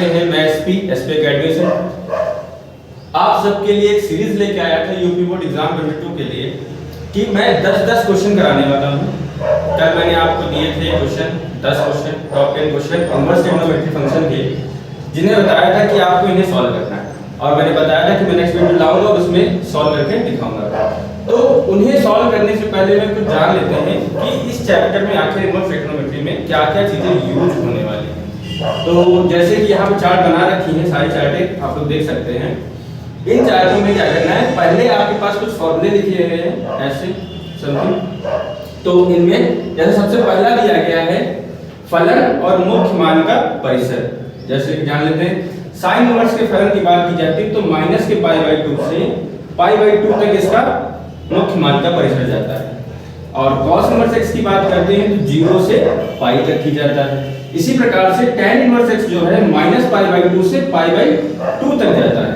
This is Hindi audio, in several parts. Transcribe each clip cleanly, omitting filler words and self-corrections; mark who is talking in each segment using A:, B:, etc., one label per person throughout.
A: जानते हैं मैं एसपी अकेडमी से आप सबके लिए एक सीरीज लेके आया था यूपी बोर्ड एग्जाम 22 के लिए कि मैं 10-10 क्वेश्चन कराने वाला हूँ। कल मैंने आपको दिए थे question 10 question top 10 question inverse trigonometry function के, जिन्हें बताया था कि आपको इन्हें सॉल्व करना है और मैंने बताया था कि मैं नेक्स्ट वीडियो लाऊंगा और उसमें सॉल्व करके दिखाऊंगा। तो उन्हें सॉल्व करने से पहले मैं कुछ जान लेते हैं कि इस चैप्टर में आखिर इनवर्स ट्रिग्नोमेट्री में क्या क्या चीजें यूज होने वाली हैं। तो जैसे कि यहाँ पे चार्ट बना रखी है, सारी चार्टें आप लोग देख सकते हैं। इन चार्टों में क्या करना है, पहले आपके पास कुछ फॉर्मूले लिखे हुए हैं ऐसे समथिंग। तो इनमें जैसे सबसे पहला दिया गया है फलन और मुख्य मान का परिसर। जैसे कि जान लेते हैं साइन इनवर्स के फलन की बात की जाती है तो माइनस के π/2 से π/2 तक इसका मुख्य मान का परिसर जाता है। और cos इनवर्स x की बात करते हैं तो 0 से π तक की जाता है। इसी प्रकार से tan इनवर्स x जो है -π/2 से π/2 तक जाता है।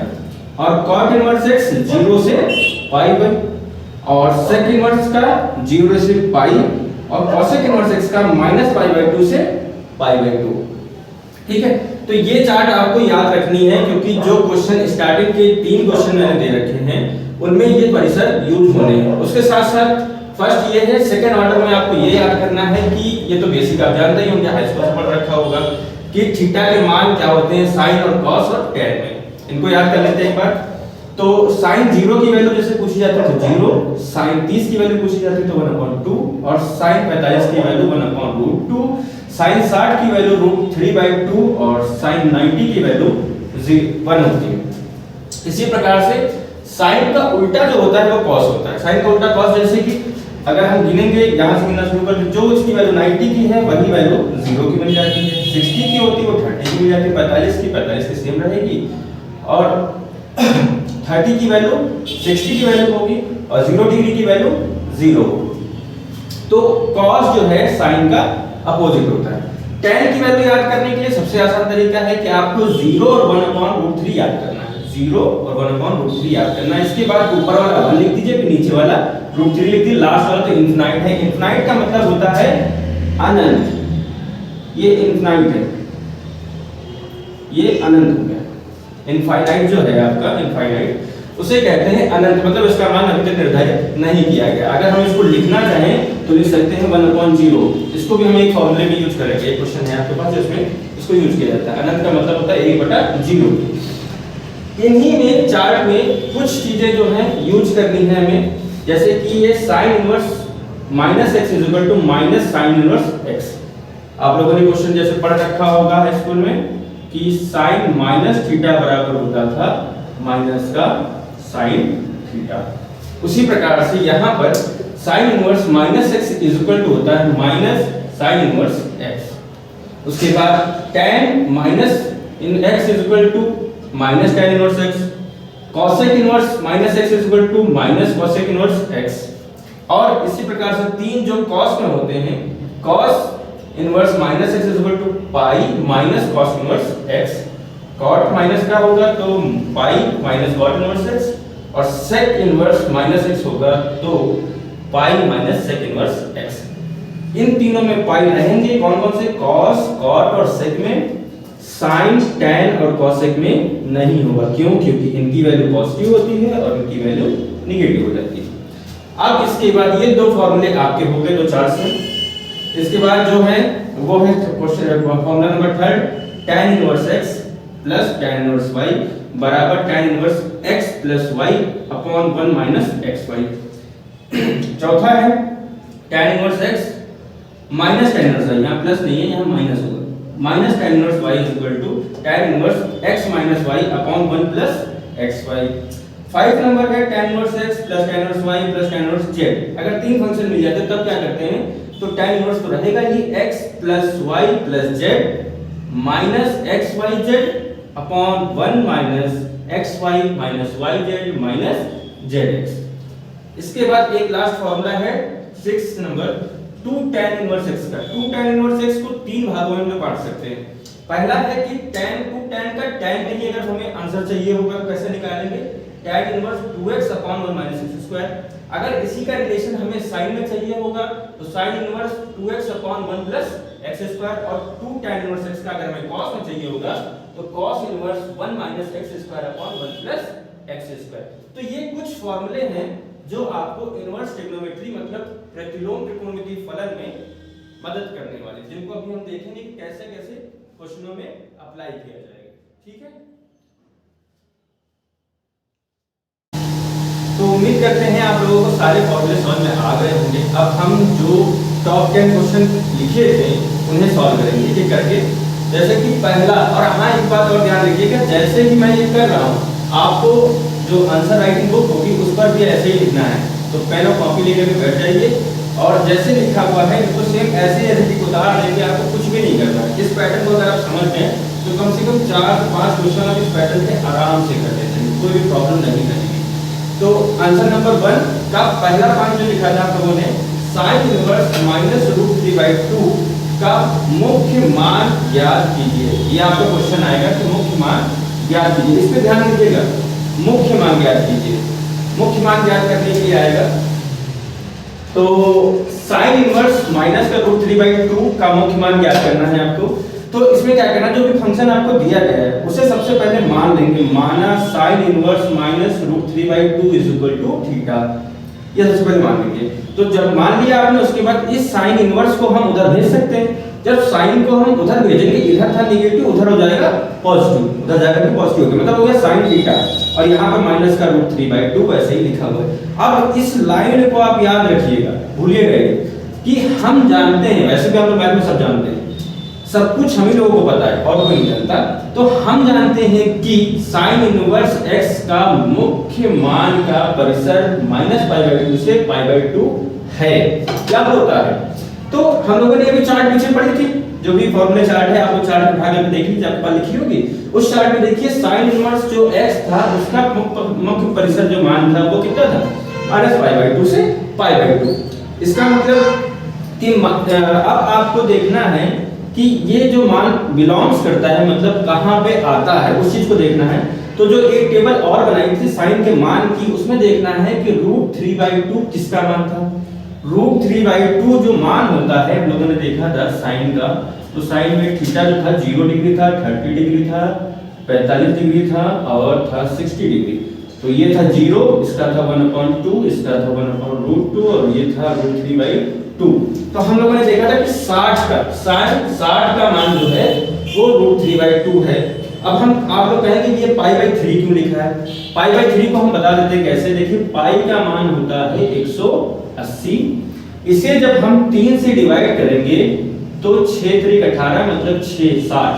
A: और cot इनवर्स x 0 से π और sec इनवर्स का 0 से π और cosec इनवर्स x का -π/2 से π/2। ठीक है, तो ये चार्ट आपको याद रखनी है क्योंकि जो क्वेश्चन स्टार्टिंग के 3 क्वेश्चन मैंने दे रखे हैं उनमें ये परिसर यूज होने हैं। उसके साथ साथ फर्स्ट ये है, सेकंड ऑर्डर में आपको ये याद करना है कि ये तो बेसिक आप जानते ही होंगे, हाई स्कूल से पढ़ रखा होगा कि थीटा के मान क्या होते हैं साइन और कॉस और tan में। इनको याद कर लेते हैं एक बार। तो साइन 0 की वैल्यू जैसे पूछी जाती है तो 0, साइन 30 की वैल्यू पूछी जाती है तो 1/2 और साइन 45 की वैल्यू 1/√2, साइन 60 की वैल्यू √3/2 और साइन 90 की वैल्यू 1 होती है। इसी प्रकार से साइन का उल्टा जो होता है वो cos होता है। साइन का उल्टा cos, जैसे कि अगर हम गिनेंगे यहां से गिनना शुरू कर जो इसकी वैल्यू 90 की है वही वैल्यू 0 की बन जाती है, 60 की होती है वो 30 की बन जाती है, 45 की सेम रहेगी और 30 की वैल्यू 60 की वैल्यू होगी और 0 डिग्री की वैल्यू 0 होगी। तो cos जो है साइन का अपोजिट होता है। tan की वैल्यू याद करने के लिए सबसे आसान तरीका है कि आपको 0 और 1/√3 याद करना है। 0 और 1/√3 याद करना है। इसके बाद ऊपर वाला 1 लिख दीजिए, फिर नीचे वाला √3 लिख दीजिए, लास्ट वाला तो इनफिनाइट है। इनफिनाइट का मतलब होता है अनंत, ये इनफिनाइट है, ये अनंत हो गया। इनफाइनाइट जो है आपका, इनफाइनाइट उसे कहते हैं अनंत, मतलब इसका मान अभी तक निर्धारित नहीं किया गया। अगर हम इसको लिखना चाहें तो लिख सकते हैं 1/0। इसको भी हम एक फॉर्मूले में यूज करेंगे। एक क्वेश्चन है आपके पास जिसमें इसको यूज किया जाता है। अनंत का मतलब होता है 1/0। इन्हीं में चार्ट में कुछ चीजें जो हैं यूज करनी है हमें, जैसे कि ये sine inverse -x - sine inverse x। आप लोगों ने क्वेश्चन जैसे पढ़ रखा होगा हाई स्कूल में कि साइन -थीटा बराबर होता था माइनस का साइन थीटा। उसी प्रकार से यहाँ पर साइन इनवर्स -x होता है माइनस साइन इनवर्स x। उसके बाद tan -x minus tan inverse x, cosec inverse -x minus cosec inverse x। और इसी प्रकार से 3 जो cos में होते हैं, cos inverse -x pi minus cos inverse x, cot minus का होगा तो pi minus cot inverse x और sec इनवर्स -x होगा तो pi minus sec inverse x। इन तीनों में पाई रहेंगे, कौन कौन से, cos, cot और sec में। sin, tan और cosec में नहीं होगा। क्यों? क्योंकि इनकी वैल्यू पॉजिटिव होती है और इनकी वैल्यू नेगेटिव हो जाती है। अब इसके बाद ये 2 फॉर्मूले आपके हो गए, 2 चार्ट्स हैं। इसके बाद जो है वो है question formula number 3, tan inverse x plus tan inverse y बराबर tan inverse x plus y upon 1 minus xy। चौथा है tan inverse x minus tan inverse y, यहाँ प्लस नहीं है यहाँ माइनस होगा, minus tan inverse y is equal to tan inverse x minus y upon 1 plus xy। 5 number है tan inverse x plus tan inverse y plus tan inverse z। अगर 3 फंक्शन मिल जाते तब क्या करते हैं, तो tan इनवर्स तो रहेगा ही x plus y plus z minus xyz upon 1 minus xy minus yz minus zx। इसके बाद एक लास्ट फार्मूला है 6 नंबर 2 tan इनवर्स x का। 2 tan इनवर्स x को 3 भागों में बांट सकते हैं। पहला है कि tan का tan नहीं, अगर हमें आंसर चाहिए होगा तो कैसे निकालेंगे, tan inverse 2x upon 1 minus x square. अगर इसी का रिलेशन हमें साइन में चाहिए होगा तो sine inverse 2x upon 1 plus x square, और 2 tan इनवर्स x का अगर हमें cos में चाहिए होगा तो cos inverse 1 minus x square upon 1 plus x square. तो ये कुछ फॉर्मूले हैं जो आपको इनवर्स ट्रिग्नोमेट्री मतलब प्रतिलोम त्रिकोणमितीय फलन में मदद करने वाले, जिनको अभी हम देखेंगे कि कैसे कैसे क्वेश्चनों में अप्लाई किया जाएगा। ठीक है, तो उम्मीद करते हैं आप लोगों को सारे फॉर्मूले समझ में आ गए होंगे। अब हम जो टॉप 10 क्वेश्चन लिखे थे उन्हें सॉल्व करेंगे एक करके। जैसे कि पहला, और हाँ एक बात और ध्यान रखिएगा, जैसे ही मैं ये कर रहा हूँ आपको जो आंसर राइटिंग बुक होगी उस पर भी ऐसे ही लिखना है। तो पेन और कॉपी लेकर के बैठ जाइए और जैसे लिखा हुआ है तो सेम ऐसे ऐसे उदाहरण देंगे, आपको कुछ भी नहीं करना है। इस पैटर्न को अगर आप समझ गए तो कम से कम 4 से 5 क्वेश्चन आप इस पैटर्न पे आराम से कर लेते हैं, कोई भी प्रॉब्लम नहीं रहेगी। तो आंसर नंबर 1 का पहला पॉइंट जो लिखा था आप लोगों ने, साइन इनवर्स माइनस रूट 3/2 का मुख्य मान ज्ञात कीजिए। ये आपका क्वेश्चन आएगा कि मुख्य मान ज्ञात कीजिए। इस पे ध्यान दीजिएगा, मुख्य मान ज्ञात कीजिए। मुख्य मान ज्ञात करने के लिए आएगा तो साइन इनवर्स माइनस का रूट 3/2 का मुख्य मान ज्ञात करना है आपको। तो इसमें क्या करना, जो भी फंक्शन आपको दिया गया है उसे सबसे पहले मान लेंगे। माना sine inverse minus root 3/2 is equal to theta, ये सबसे पहले मान लेंगे। तो जब मान लिया आपने उसके बाद इस साइन इनवर्स को हम उधर भेज सकते हैं। जब साइन को हम उधर भेजेंगे, इधर था नेगेटिव उधर हो जाएगा पॉजिटिव, उधर जाकर के पॉजिटिव हो गया, मतलब हो गया साइन थीटा, और यहाँ पर माइनस का रूट 3/2 वैसे ही लिखा हुआ है। अब इस लाइन को आप याद रखिएगा, भूलिएगा कि हम जानते हैं, वैसे भी हम लोग मैथ में सब जानते हैं, सब कुछ हम ही लोगों को पता है और कोई नहीं जानता। तो हम जानते हैं कि साइन इनवर्स x का मुख्य मान का परिसर -π/2 से π/2 है। क्या होता है, तो हम लोगों ने अभी चार्ट पीछे पढ़ी थी, जो भी फॉर्मूले चार्ट है आप लोग चार्ट उठा के देख लीजिए, आपके पास लिखी होगी। उस चार्ट में देखिए साइन इनवर्स जो x था उसका मुख्य परिसर जो मान था वो कितना था, -π/2 से π/2। इसका मतलब कि अब आपको देखना है कि ये जो मान बिलोंग्स करता है, मतलब कहाँ पे आता है, उस चीज को देखना है। तो जो एक टेबल और बनाई थी साइन के मान की, उसमें देखना है कि रूट 3/2 किसका मान था। रूट 3/2 जो मान होता है हम लोगों ने देखा था साइन का, तो साइन में थीटा जो था 0 डिग्री था, 30 डिग्री था, 45 डिग्री था और था 60 डिग्री। तो ये था 0, इसका था 1/2, इसका था 1/√2 और ये था रूट 3/2। तो हम लोगों ने देखा था कि 60 का साइन 60 का मान जो है वो रूट 3/2 है। अब हम आप लोग कहेंगे कि ये π/3 क्यों लिखा है। π/3 को हम बता देते हैं कैसे। देखिए पाई का मान होता है 180, इसे जब हम 3 से डिवाइड करेंगे तो 6 3 18 मतलब 6 60,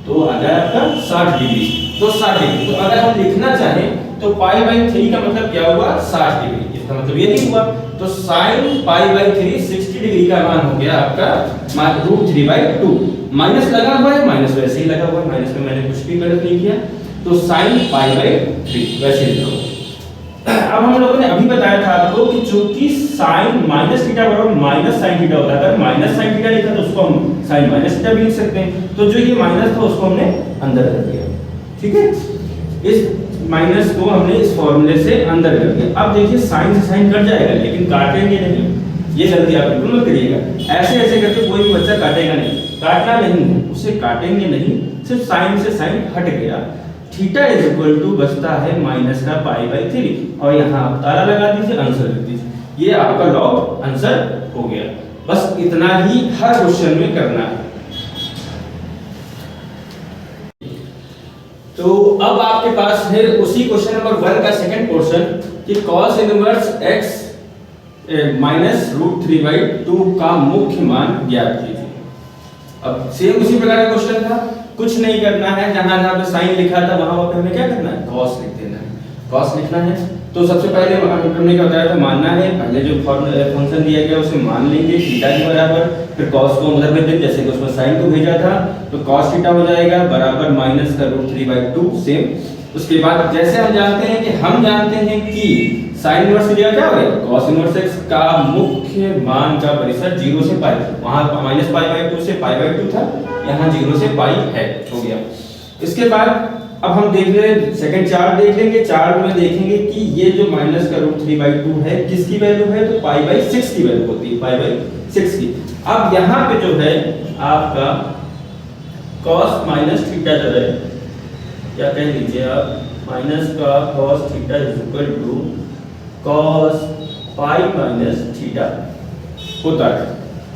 A: तो आ जाए आपका 60 डिग्री। तो 60 डिग्री, तो अगर हम लिखना चाहें तो π/3 का मतलब क्या हुआ, 60 डिग्री। इसका मतलब ये नहीं हुआ, तो sin π/3 60 डिग्री का मान हो गया आपका रूट 3/2। माइनस लगा हुआ है, माइनस वैसे ही लगा हुआ है, माइनस में मैंने कुछ भी गलत नहीं किया, तो sin π/3 वैसे ही लिखो। अब हम लोगों ने अभी बताया था आपको कि चूंकि sin माइनस थीटा बराबर माइनस sin थीटा होता है, अगर माइनस sin थीटा लिखा तो उसको हम sin माइनस थीटा भी लिख सकते हैं। तो जो ये माइनस था उसको हमने अंदर कर दिया, ठीक है। इस माइनस को हमने इस फॉर्मूले से अंदर कर दिया। अब देखिए साइन से साइन कट जाएगा लेकिन काटेंगे नहीं, ये गलती आप बिल्कुल मत करिएगा। ऐसे ऐसे करके कोई भी बच्चा काटेगा नहीं, काटना नहीं है, उसे काटेंगे नहीं, सिर्फ साइन से साइन हट गया। थीटा इज इक्वल टू बचता है माइनस का π/3 और यहाँ आप ताला लगा दीजिए, आंसर लिख दीजिए। ये आपका लॉग आंसर हो गया। बस इतना ही हर क्वेश्चन में करना है। तो अब आपके पास है उसी क्वेश्चन नंबर 1 का सेकंड पोर्शन कि cos inverse x minus root 3/2 का मुख्य मान ज्ञात कीजिए। अब सेम उसी प्रकार का क्वेश्चन था, कुछ नहीं करना है, जहां जहां पे साइन लिखा था वहां पे हमें क्या करना है, cos लिख देना है, cos लिखना है। तो सबसे पहले हमने क्या बताया था, मानना है, पहले जो फंक्शन दिया गया उसे मान लेंगे थीटा के बराबर, फिर cos को उधर भेज देंगे, जैसे कि उसमें sin को भेजा था तो cos थीटा हो जाएगा बराबर माइनस का रूट 3/2 सेम। उसके बाद जैसे हम जानते हैं कि sin इनवर्स की जगह क्या हो गया, cos इनवर्स x का मुख्य मान का परिसर 0 से पाई, वहां -π/2 से π/2 था, यहाँ 0 से पाई है, हो गया। इसके बाद अब हम देख रहे हैं सेकंड चार्ट देख लेंगे। चार्ट में देखेंगे कि ये जो माइनस का रूट 3/2 है किसकी वैल्यू है, तो π/6 की वैल्यू होती है, π/6 की। अब यहाँ पे जो है आपका cos माइनस थीटा जो है, क्या कह लीजिए आप, माइनस का cos theta is equal to cos pi minus theta होता है,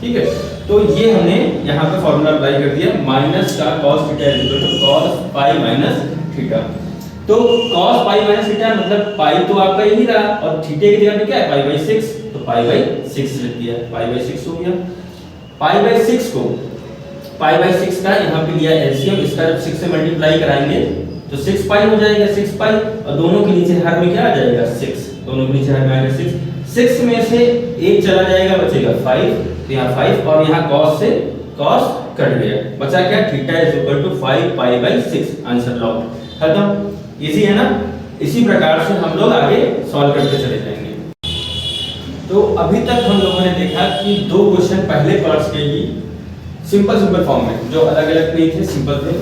A: ठीक है। तो ये हमने यहाँ पे फॉर्मूला अप्लाई कर दिया, माइनस का cos theta is equal to cos pi minus theta. तो cos पाई माइनस थीटा मतलब पाई तो आपका यही रहा और थीटे की जगह पे क्या है π/6, तो π/6 लिख दिया, π/6 हो गया। π/6 को π/6 का यहाँ पे लिया एलसीएम, इसका जब 6 से मल्टीप्लाई कराएंगे तो 6 पाई हो जाएगा, 6 पाई, और दोनों के नीचे हर में क्या आ जाएगा 6, दोनों के नीचे हर में आएगा 6। 6 में से 1 चला जाएगा, बचेगा 5, तो यहाँ 5 और यहाँ cos से cos कट गया, बचा क्या theta is equal to 5 π/6, answer लॉग खत्म। इजी है ना। इसी प्रकार से हम लोग आगे सॉल्व करते चले जाएंगे। तो अभी तक हम लोगों ने देखा कि दो क्वेश्चन पहले पार्ट्स के ही सिंपल फॉर्म में, जो अलग अलग नहीं थे, सिंपल थे।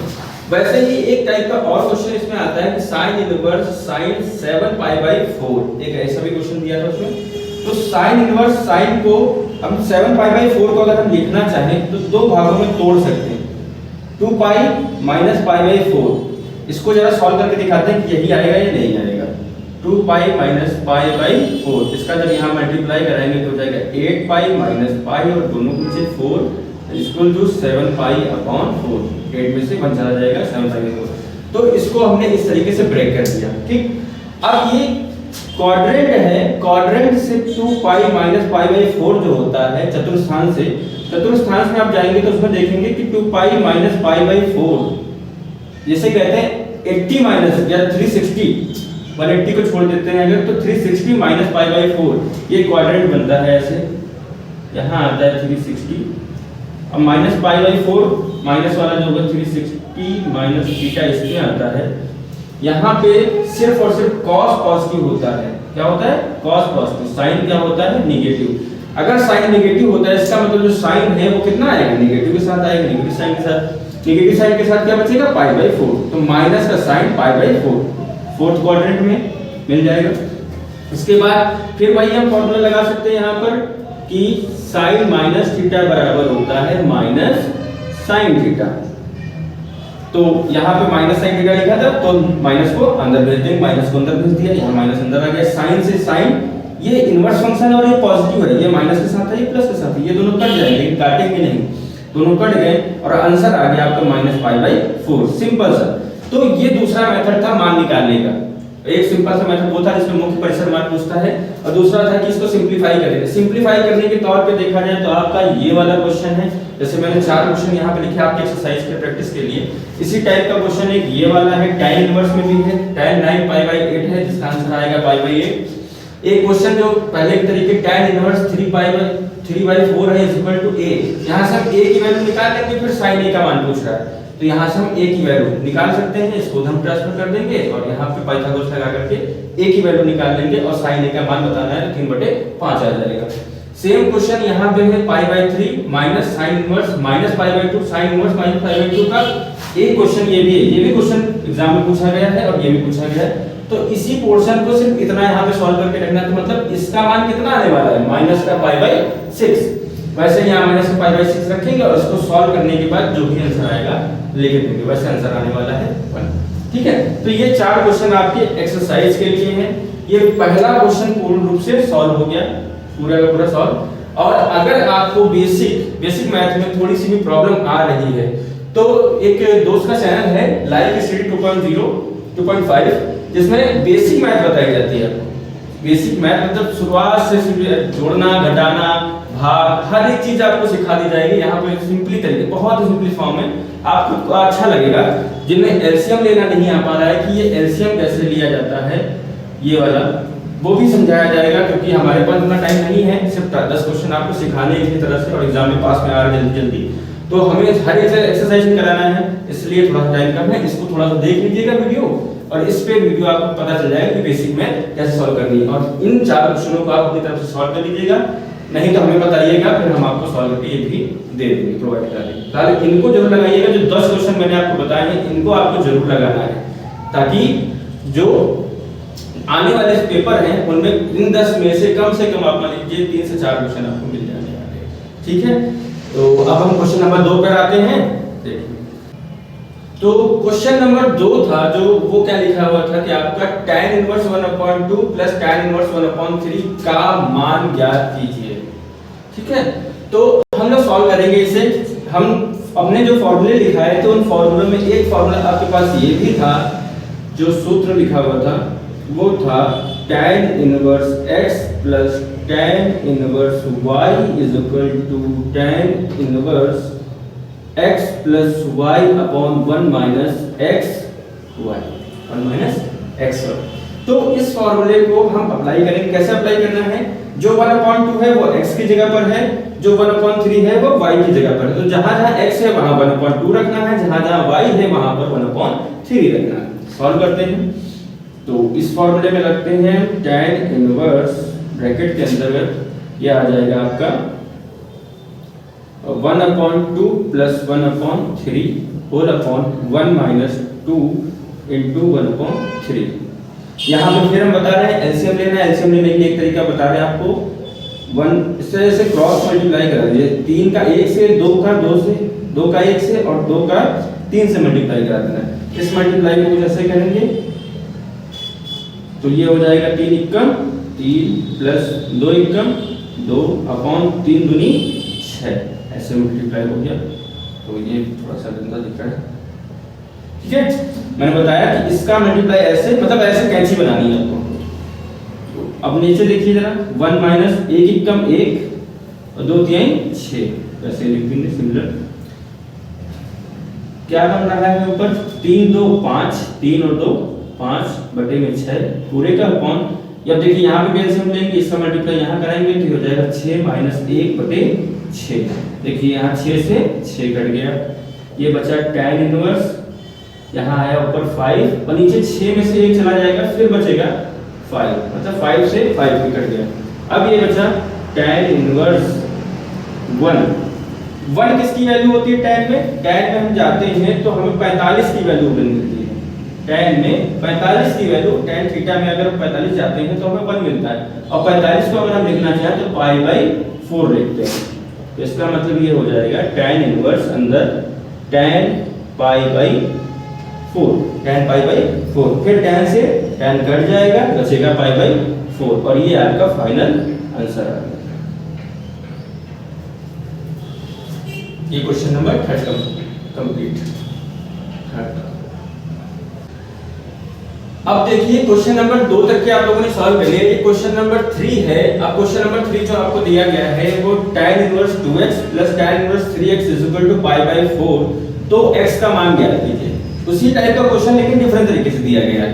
A: वैसे ही एक टाइप का और क्वेश्चन इसमें आता है कि sin इनवर्स sin 7π/4, एक ऐसा भी क्वेश्चन दिया था उसमें। तो sin इनवर्स sin को हम 7π/4 को अगर हम लिखना चाहें तो दो भागों में तोड़ सकते हैं, 2π - π/4। इसको जरा सॉल्व करके दिखाते हैं कि यही आएगा या नहीं आएगा। 2π - π/4, इसका जब यहाँ मल्टीप्लाई कराएंगे तो हो जाएगा 8π - π और दोनों के नीचे 4 इक्वल टू 7π/4। 8 में से 1 चला जाएगा, 7π/4। तो इसको हमने इस तरीके से ब्रेक कर दिया, ठीक। अब ये क्वाड्रेंट है, क्वाड्रेंट से 2π - π/4 जो होता है चतुर्थांश से, चतुर्थांश में आप जाएंगे तो उसमें देखेंगे कि 2π - π/4 जैसे कहते हैं 80 माइनस या 360, 180 को छोड़ देते हैं अगर, तो 360 - π/4 ये क्वाड्रेंट बनता है ऐसे, यहाँ आता है 360। अब -π/4 माइनस वाला जो होगा 360 - थीटा इसमें आता है। यहाँ पे सिर्फ और सिर्फ cos पॉजिटिव होता है, क्या होता है cos पॉजिटिव, साइन क्या होता है नेगेटिव। अगर साइन नेगेटिव होता है इसका मतलब जो साइन है वो कितना आएगा, नेगेटिव के साथ आएगा, नेगेटिव साइन के साथ। नेगेटिव साइन के साथ क्या बचेगा π/4, तो माइनस का साइन π/4 फोर्थ क्वाड्रेंट में मिल जाएगा। इसके बाद फिर वही हम फॉर्मूला लगा सकते हैं यहाँ पर कि sin माइनस थीटा बराबर होता है माइनस sin थीटा। तो यहाँ पे माइनस sin थीटा लिखा था तो माइनस को अंदर भेज देंगे, माइनस को अंदर भेज दिया, यहाँ माइनस अंदर आ गया। sin से sin, ये इनवर्स फंक्शन और ये पॉजिटिव है, ये माइनस के साथ है, ये प्लस के साथ है, ये दोनों कट जाएंगे लेकिन काटेंगे नहीं, दोनों कट गए और आंसर आ गया आपका -π/4, सिंपल सा। तो ये दूसरा मेथड था मान निकालने का। एक सिंपल सा मेथड वो था जिसमें मुख्य परिसर मान पूछता है, और दूसरा था कि इसको सिंपलीफाई करेंगे। सिंपलीफाई करने के तौर पे देखा जाए तो आपका ये वाला क्वेश्चन है, जैसे मैंने 4 क्वेश्चन यहाँ पे लिखे आपके एक्सरसाइज के प्रैक्टिस के लिए। इसी टाइप का क्वेश्चन एक ये वाला है, tan इनवर्स में भी है, tan 9π/8 है जिसका आंसर आएगा π/8। एक क्वेश्चन जो पहले के तरीके tan इनवर्स 3/4 है इक्वल टू a, यहां से हम a की वैल्यू निकाल लेंगे, फिर sin a का मान पूछ रहा है तो यहां से हम a की वैल्यू निकाल सकते हैं, इसको हम ट्रांसफर कर देंगे और यहां पे पाइथागोरस लगा करके a की वैल्यू निकाल लेंगे और sin a का मान बताना है तो 3/5 आ जाएगा। सेम क्वेश्चन यहां पे है π/3 minus sin inverse -π/2 sin inverse -π/2 का एक क्वेश्चन ये भी है, ये भी क्वेश्चन एग्जाम में पूछा गया है और ये भी पूछा गया है। तो इसी पोर्शन को सिर्फ इतना यहाँ पे सॉल्व करके रखना है, तो मतलब इसका मान कितना आने वाला है माइनस का π/6। वैसे यहाँ माइनस का π/6 रखेंगे और इसको सॉल्व करने के बाद जो भी आंसर आएगा लिख देंगे, वैसे आंसर आने वाला है 1। ठीक है, तो ये 4 क्वेश्चन आपके एक्सरसाइज के लिए हैं। ये पहला क्वेश्चन पूर्ण रूप से सॉल्व हो गया, पूरा का पूरा सॉल्व। और अगर आपको बेसिक मैथ में थोड़ी सी भी प्रॉब्लम आ रही है तो एक दोस्त का चैनल है लाइक स्टडी 2.0 2.5 जिसमें बेसिक मैथ बताई जाती है। बेसिक मैथ मतलब शुरुआत से जोड़ना, घटाना, भाग, हर एक चीज आपको सिखा दी जाएगी यहाँ पे सिंपली तरीके, बहुत ही सिंपली फॉर्म में। आपको अच्छा लगेगा जिन्हें एलसीएम लेना नहीं आ पा रहा है कि ये एलसीएम कैसे लिया जाता है, ये वाला वो भी समझाया जाएगा, क्योंकि हमारे पास इतना टाइम नहीं है सिर्फ 10 क्वेश्चन आपको सिखाने की तरह से और एग्जाम में पास में आ रहे जल्दी, तो हमें हर एक एक्सरसाइज कराना है, इसलिए थोड़ा सा टाइम कम है। इसको थोड़ा सा देख लीजिएगा वीडियो, और इस पे वीडियो आपको पता चल जाएगा कि बेसिक में कैसे सॉल्व करनी है। और इन 4 क्वेश्चनों को आप अपनी तरफ से सॉल्व कर लीजिएगा, नहीं तो हमें बताइएगा, फिर हम आपको सॉल्व करके ये भी दे देंगे, प्रोवाइड कर देंगे। ताकि इनको जरूर लगाइएगा, जो 10 क्वेश्चन मैंने आपको बताए हैं इनको आपको जरूर लगाना है, ताकि जो आने वाले पेपर हैं उनमें इन 10 में से कम आप मान लीजिए 3 से 4 क्वेश्चन आपको मिल जाने वाले हैं। ठीक है, तो अब हम क्वेश्चन नंबर 2 पर आते हैं। देखिए, तो क्वेश्चन नंबर 2 था जो वो क्या लिखा हुआ था कि आपका tan inverse 1/2 plus tan inverse 1/3 का मान ज्ञात कीजिए। ठीक है, तो हम लोग सॉल्व करेंगे इसे। हम अपने जो फॉर्मूले लिखाए थे उन फॉर्मूलों में एक फॉर्मूला आपके पास ये भी था, जो सूत्र लिखा हुआ था वो था tan inverse x plus tan inverse y is equal to tan inverse x plus y upon 1 minus x y, 1 minus x y। तो इस फॉर्मूले को हम अप्लाई करेंगे। कैसे अप्लाई करना है? जो 1/2 है वो x की जगह पर है, जो 1/3 है वो y की जगह पर है। तो जहां जहां x है वहां 1/2 रखना है, जहां जहां y है वहां पर 1/3 रखना है। सॉल्व करते हैं। तो इस फॉर्मूले में रखते हैं tan इनवर्स, ब्रैकेट के अंतर्गत ये आ जाएगा आपका 1/2 plus 1/3 whole upon 1 minus 2 into 1/3। यहाँ पे फिर हम बता रहे हैं एलसीएम लेना है। एलसीएम लेने के लिए एक तरीका बता रहे हैं आपको, 1 इस तरह से क्रॉस मल्टीप्लाई करा दीजिए। 3 का 1 से, 2 का 2 से, 2 का 1 से और 2 का 3 से मल्टीप्लाई करा देना है। इस मल्टीप्लाई को जैसे करेंगे तो ये हो जाएगा 3 एकम 3 प्लस 2 एकम 2 अपॉन 3 दूनी 6, ऐसे मल्टीप्लाई हो गया। तो ये थोड़ा सा गंदा दिख रहा है। ठीक है, मैंने बताया कि इसका मल्टीप्लाई ऐसे, मतलब ऐसे कैंची बनानी है आपको। तो अब नीचे देखिए जरा, 1 माइनस 1 एकम 1 और 2 तिहाई 6, वैसे लिख देंगे सिमिलर। क्या बन रहा है ऊपर? 3 2 5, 3 और 2 5 बटे में 6 पूरे का अपॉन, अब देखिए यहाँ पे भी एलसीएम लेंगे, इसका मल्टीप्लाई यहाँ कराएंगे तो हो जाएगा 6 माइनस 1 बटे 6। देखिए यहाँ 6 से 6 कट गया, ये बचा tan इनवर्स, यहाँ आया ऊपर 5 और नीचे 6 में से 1 चला जाएगा, फिर बचेगा 5, मतलब 5 से 5 भी कट गया। अब ये बचा tan इनवर्स 1 किसकी वैल्यू होती है tan में? tan में हम जाते हैं तो हमें 45 की वैल्यू मिलती है। tan में 45 की वैल्यू, tan थीटा में अगर 45 जाते हैं तो हमें 1 मिलता है, और 45 को अगर हम लिखना चाहें तो π/4 लिखते हैं। तो इसका मतलब ये हो जाएगा tan इनवर्स अंदर tan π/4, tan π/4, फिर tan से tan कट जाएगा, बचेगा π/4, और ये आपका फाइनल आंसर आ गया। ये क्वेश्चन नंबर 3 कंप्लीट। अब देखिए क्वेश्चन नंबर 2 तक के आप लोगों ने सॉल्व कर लिया। ये क्वेश्चन नंबर 3 है। अब क्वेश्चन नंबर 3 जो आपको दिया गया है वो tan inverse 2x plus tan inverse 3x is equal to π/4, तो x का मान ज्ञात कीजिए। उसी टाइप का क्वेश्चन लेकिन डिफरेंट तरीके से दिया गया है।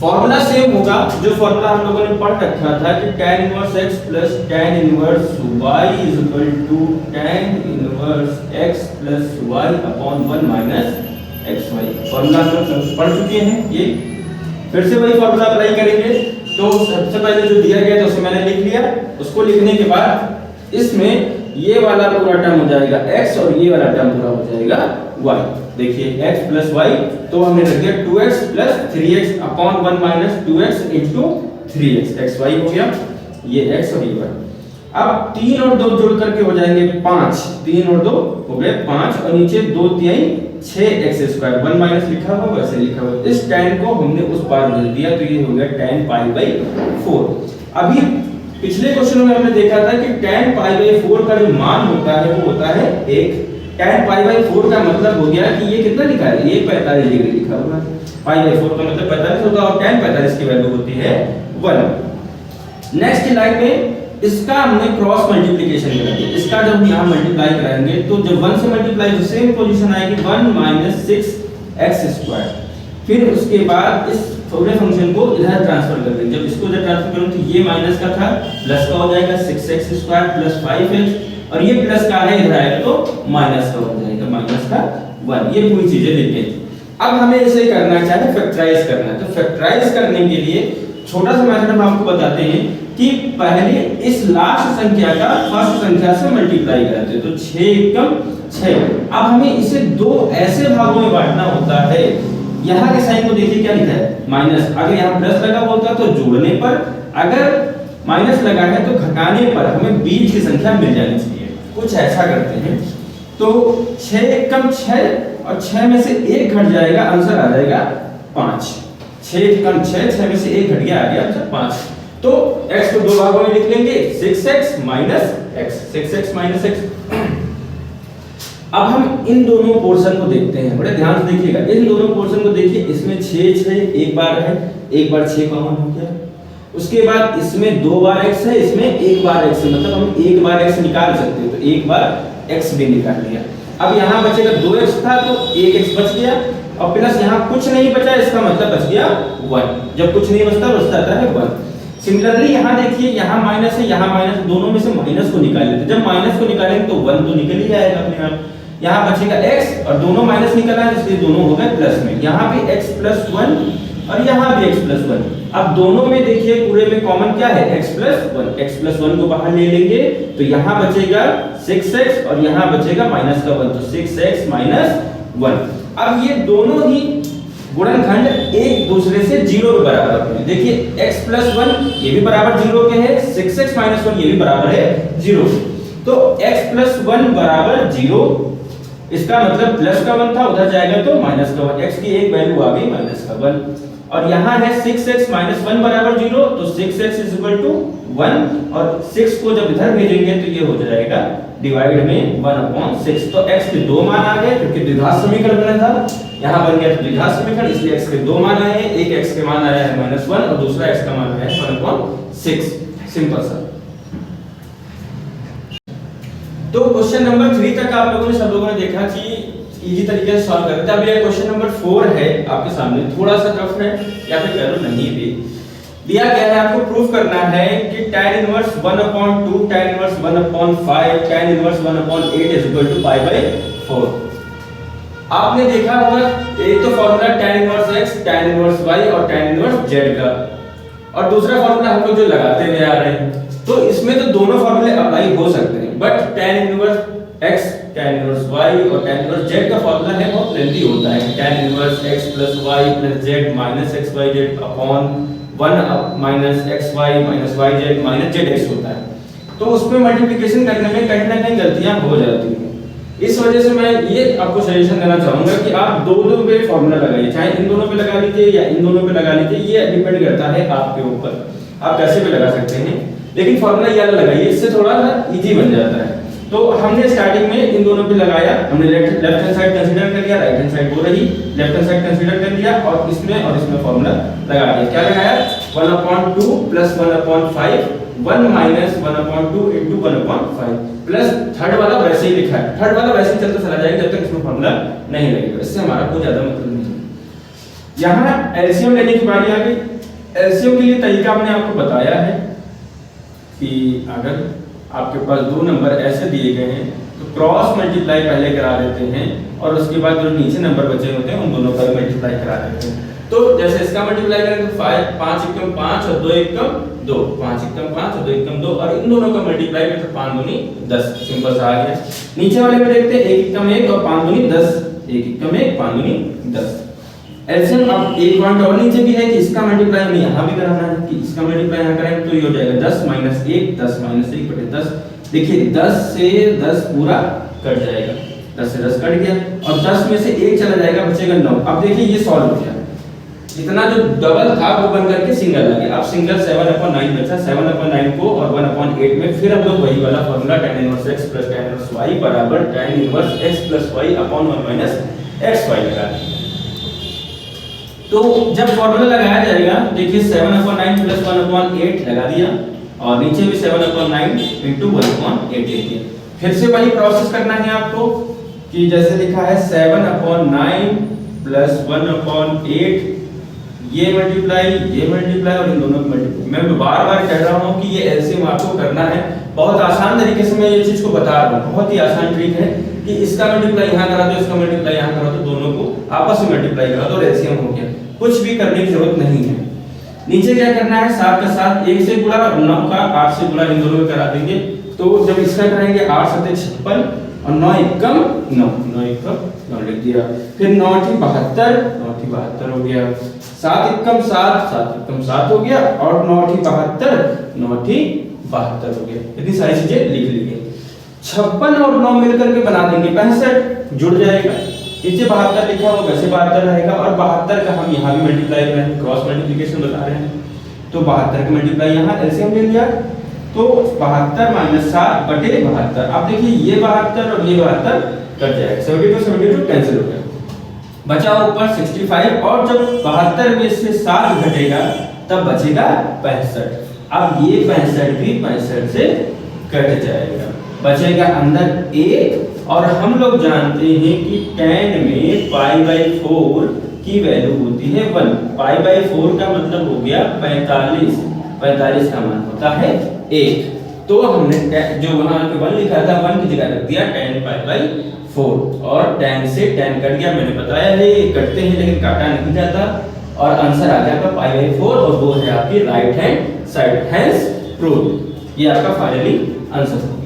A: फार्मूला सेम होगा, जो फार्मूला हम लोगों ने पढ़ रखा था कि tan inverse x plus tan inverse y is equal to tan inverse x plus y upon 1 minus xy। Formula हम पढ़ चुके हैं। ये फिर से वही फार्मूला अप्लाई करेंगे। तो सबसे पहले जो दिया गया था उसे मैंने लिख लिया, उसको लिखने के बाद इसमें ये वाला पूरा टर्म हो जाएगा x और ये वाला टर्म पूरा हो जाएगा y। देखिए x प्लस y, तो हमने रख दिया 2x plus 3x upon 1 minus 2x into 3x, xy हो गया, ये x और ये y। अब 3 और 2 जोड़ करके हो जाएंगे 5, 3 और 2 हो गए 5, और नीचे 2 तिहाई 6x², 1 माइनस लिखा हुआ वैसे लिखा हुआ। इस tan को हमने उस पार भेज दिया, तो ये हो गया tan π/4। अभी पिछले क्वेश्चन में हमने देखा था कि tan π/4 का जो मान होता है वो होता है 1। tan π/4 का मतलब हो गया कि ये कितना लिखा है, ये 45 डिग्री लिखा हुआ है। π/4 का मतलब 45 होता है और tan 45 की वैल्यू होती है 1। नेक्स्ट लाइन में इसका हमने क्रॉस मल्टीप्लिकेशन करा दिया। इसका जब यहाँ मल्टीप्लाई कराएंगे तो जब 1 से मल्टीप्लाई तो सेम पोजीशन आएगी 1 माइनस 6x²। फिर उसके बाद इस पूरे फंक्शन को इधर ट्रांसफर कर देंगे। जब इसको इधर ट्रांसफर करूं तो ये माइनस का था, प्लस का हो जाएगा 6x² प्लस 5x, और ये प्लस का है इधर आएगा तो माइनस का हो जाएगा, माइनस का 1। ये पूरी चीजें लिखें। अब हमें इसे करना चाहिए फैक्टराइज करना है। तो फैक्टराइज करने के लिए छोटा सा मेथड हम आपको बताते हैं कि पहले इस लास्ट संख्या का फर्स्ट संख्या से मल्टीप्लाई करते हैं। तो 6 एकम 6। अब हमें इसे दो ऐसे भागों में बांटना होता है यहाँ के साइन को देखिए क्या लिखा है माइनस, अगर यहाँ प्लस लगा होता तो जोड़ने पर, अगर माइनस लगा है तो घटाने पर हमें बीच की संख्या मिल जानी चाहिए। कुछ ऐसा करते हैं तो 6 कम 6 और 6 में से 1 घट जाएगा, आंसर आ जाएगा 5। 6 कम 6, 6 में से 1 घट गया, आ गया आंसर 5। तो x को दो भागों में लिख लेंगे 6x minus x, 6x minus x। अब हम इन दोनों पोर्शन को देखते हैं, बड़े ध्यान से देखिएगा। इन दोनों पोर्शन को देखिए, इसमें 6 6 एक बार है, एक बार 6 कॉमन हो गया। उसके बाद इसमें 2 बार x है, इसमें 1 बार x है, मतलब हम 1 बार x निकाल सकते हैं, तो 1 बार x भी निकाल लिया। अब यहाँ बचेगा 2x था तो 1x बच गया, और प्लस यहाँ कुछ नहीं बचा, इसका मतलब बच गया 1। जब कुछ नहीं बचता है 1। सिमिलरली यहाँ देखिए, यहाँ माइनस है, यहाँ माइनस, दोनों में से माइनस को निकाल लेते। जब माइनस को निकालेंगे तो 1 तो निकल ही आएगा अपने आप। यहाँ बचेगा x और दोनों माइनस निकला है, इसलिए दोनों हो गए प्लस में। यहाँ भी x प्लस 1 और यहाँ भी x प्लस 1। अब दोनों में देखिए पूरे में कॉमन क्या है, x प्लस 1। x प्लस 1 को बाहर ले लेंगे तो यहाँ बचेगा 6x और यहाँ बचेगा माइनस का 1, तो 6x माइनस 1। अब ये दोनों ही गुणनखंड एक दूसरे से 0 के बराबर होंगे। देखिए x प्लस 1 ये भी बराबर 0 के है, 6x माइनस 1 ये भी बराबर है 0। तो x प्लस 1 बराबर 0, इसका मतलब प्लस का 1 था, उधर जाएगा तो माइनस का 1। x की एक वैल्यू आ गई माइनस का 1। और यहाँ है 6x माइनस 1 बराबर 0, तो 6x इज इक्वल टू 1, और 6 को जब इधर भेजेंगे तो ये हो जाएगा डिवाइड में 1/6। तो x के 2 मान आ गए, क्योंकि द्विघात समीकरण बना था, यहाँ बन गया द्विघात समीकरण, इसलिए x के 2 मान आए हैं। एक x के मान आया है -1 और दूसरा x का मान आया है 1/6। सिंपल सा। तो क्वेश्चन नंबर 3 तक आप लोगों ने सब लोगों ने देखा कि इजी तरीके से सॉल्व करते हैं। अब ये क्वेश्चन नंबर 4 है आपके सामने, थोड़ा सा टफ है या फिर कह लो नहीं भी। दिया गया है, आपको प्रूफ करना है कि tan inverse 1/2 tan inverse 1/5 tan inverse 1/8 is equal to π/4। आपने देखा होगा एक तो formula tan inverse x tan inverse y और tan इनवर्स z का, और दूसरा फार्मूला हम लोग जो लगाते हुए आ रहे हैं, तो इसमें तो दोनों फार्मूले अप्लाई हो सकते हैं, but tan inverse x tan inverse y और tan इनवर्स z का फार्मूला है बहुत लेंथी होता है। tan inverse x plus y plus z minus xyz upon 1 minus xy minus yz minus zx होता है। तो उसमें मल्टीप्लिकेशन करने में कहीं ना कहीं गलतियां हो जाती हैं। इस वजह से मैं ये आपको सजेशन देना चाहूंगा कि आप दो पे फार्मूला लगाइए, चाहे इन दोनों पे लगा लीजिए या इन दोनों पे लगा लीजिए, ये डिपेंड करता है आपके ऊपर, आप कैसे भी लगा सकते हैं, लेकिन फार्मूला ये वाला लगाइए, इससे थोड़ा सा इजी बन जाता है। तो हमने स्टार्टिंग में इन दोनों पे लगाया, हमने लेफ्ट हैंड साइड कंसीडर कर लिया, राइट हैंड साइड वो रही, लेफ्ट हैंड साइड कंसीडर कर लिया और इसमें फार्मूला लगा दिया। क्या लगाया 1/2 plus 1/5 1 minus 1/2 into 1/5 plus third वाला वैसे ही लिखा है, थर्ड वाला वैसे ही चलता चला जाएगा जब तक इसमें फार्मूला नहीं लगेगा, इससे हमारा कोई ज्यादा मतलब नहीं है। यहाँ एलसीएम लेने की बारी आ गई। एलसीएम के लिए तरीका हमने आपको बताया है कि अगर आपके पास दो नंबर ऐसे दिए गए हैं तो क्रॉस मल्टीप्लाई पहले करा देते हैं और उसके बाद जो नीचे नंबर बचे होते हैं उन दोनों का मल्टीप्लाई करा देते हैं। तो जैसे इसका मल्टीप्लाई करें तो 5 एकम 5 और 2 एकम 2, 5 एकम 5 और 2 एकम 2, और इन दोनों का मल्टीप्लाई करें तो 5 दूनी 10, सिंपल सा आ गया। नीचे वाले में देखते हैं 1 एकम 1 और 5 दूनी 10, 1 एकम 1 5 दूनी 10। एलसीएम अब एक पॉइंट और नीचे भी है कि इसका मल्टीप्लाई हमें यहाँ भी कराना है, कि इसका मल्टीप्लाई यहाँ करेंगे तो ये हो जाएगा 10 माइनस 1 10 माइनस 1 बटे 10। देखिए 10 से 10 पूरा कट जाएगा, 10 से 10 कट गया और 10 में से 1 चला जाएगा, बचेगा 9। अब देखिए ये सॉल्व हो गया, इतना जो डबल था वो बन करके सिंगल आ गया। अब सिंगल 7/9 बचा, 7/9 को और 1/8 में फिर हम लोग वही वाला formula tan inverse x plus tan inverse y बराबर tan inverse x plus y upon 1 minus xy लगा देंगे। तो जब फार्मूला लगाया जाएगा देखिए 7/9 प्लस 1/8 लगा दिया और नीचे भी 7/9 इनटू 1/8 लिखिए। फिर से वही प्रोसेस करना है आपको कि जैसे लिखा है 7/9 प्लस 1/8, ये मल्टीप्लाई और इन दोनों की मल्टीप्लाई। मैं बार-बार कह रहा हूं कि ये एलसीएम आपको करना है, बहुत आसान तरीके से मैं ये चीज को बता रहा हूं, बहुत ही आसान ट्रिक है कि इसका मल्टीप्लाई यहां करा दो, इसका मल्टीप्लाई यहां करा दो, दोनों को आपस में मल्टीप्लाई करा दो और एलसीएम हो गया। कुछ भी करने की जरूरत नहीं है। नीचे क्या करना है 7 का 7 1 से गुणा और 9 का 8 से गुणा, इन दोनों में करा देंगे। तो जब इसका करेंगे 8 7 56 और 9 एकम 9 9 एकम 9 लिख दिया। फिर 9 × 72, 9 × 72 हो गया। 7 × 7, 7 × 7 हो गया। और 9 × 72, 9 × 72 हो गया। इतनी सारी चीजें लिख ली गई। 56 और 9 मिलकर के बना देंगे 65, जुड़ जाएगा। नीचे 72 लिखा होगा, वैसे 72 रहेगा। और 72 का हम यहाँ भी मल्टीप्लाई कर रहे हैं, क्रॉस मल्टीप्लिकेशन बता रहे हैं, तो 72 का मल्टीप्लाई यहाँ एलसीएम ले लिया, तो 72 - 7 बटे 72। अब देखिए ये 72 और ये 72 कट जाएगा, 72 72 कैंसिल हो गया, बचा ऊपर 65। और जब 72 में से 7 घटेगा तब बचेगा 65। अब ये 65 भी 65 से कट जाएगा, बचेगा अंदर 1। और हम लोग जानते हैं कि tan में π/4 की वैल्यू होती है 1। π/4 का मतलब हो गया 45, 45 का मान होता है 1। तो हमने जो वहां पे 1 लिखा था 1 की जगह रख दिया tan π/4। और tan से tan कट गया, मैंने बताया है ये कटते हैं लेकिन काटा नहीं जाता। और आंसर आ गया आपका π/4 और वो है आपकी right hand side, hence prove. ये आपका फाइनली आंसर हो गया।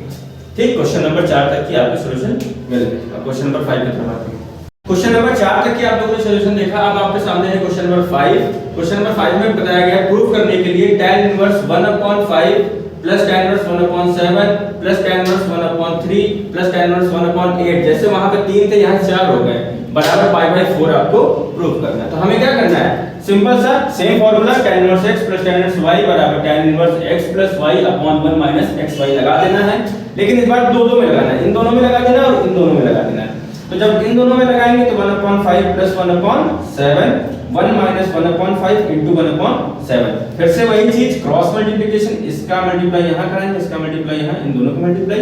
A: ठीक, क्वेश्चन नंबर 4 तक की आपको सॉल्यूशन मिल गया। अब क्वेश्चन नंबर 5 की तरफ आते हैं। क्वेश्चन नंबर 4 तक की आप लोगों ने सॉल्यूशन देखा। अब आपके सामने है क्वेश्चन नंबर 5। क्वेश्चन नंबर 5 में बताया गया प्रूव करने के लिए tan inverse 1/5 plus tan inverse 1/7 plus tan inverse 1/3 plus tan inverse 1/8। जैसे वहां पे 3 थे यहाँ 4 हो गए, बराबर π/4 आपको प्रूव करना है। तो हमें क्या करना है, सिंपल सा same formula tan inverse x plus tan inverse y बराबर tan inverse x plus y upon 1 minus xy लगा देना है। लेकिन इस बार दो में लगाना है, इन दोनों में लगा देना और इन दोनों में लगा देना है। तो जब इन दोनों में लगाएंगे तो 1/5 प्लस 1/7, 1 माइनस 1/5 इनटू 1/7। फिर से वही चीज क्रॉस मल्टीप्लिकेशन, इसका मल्टीप्लाई यहां करेंगे, इसका मल्टीप्लाई यहां, इन दोनों का मल्टीप्लाई।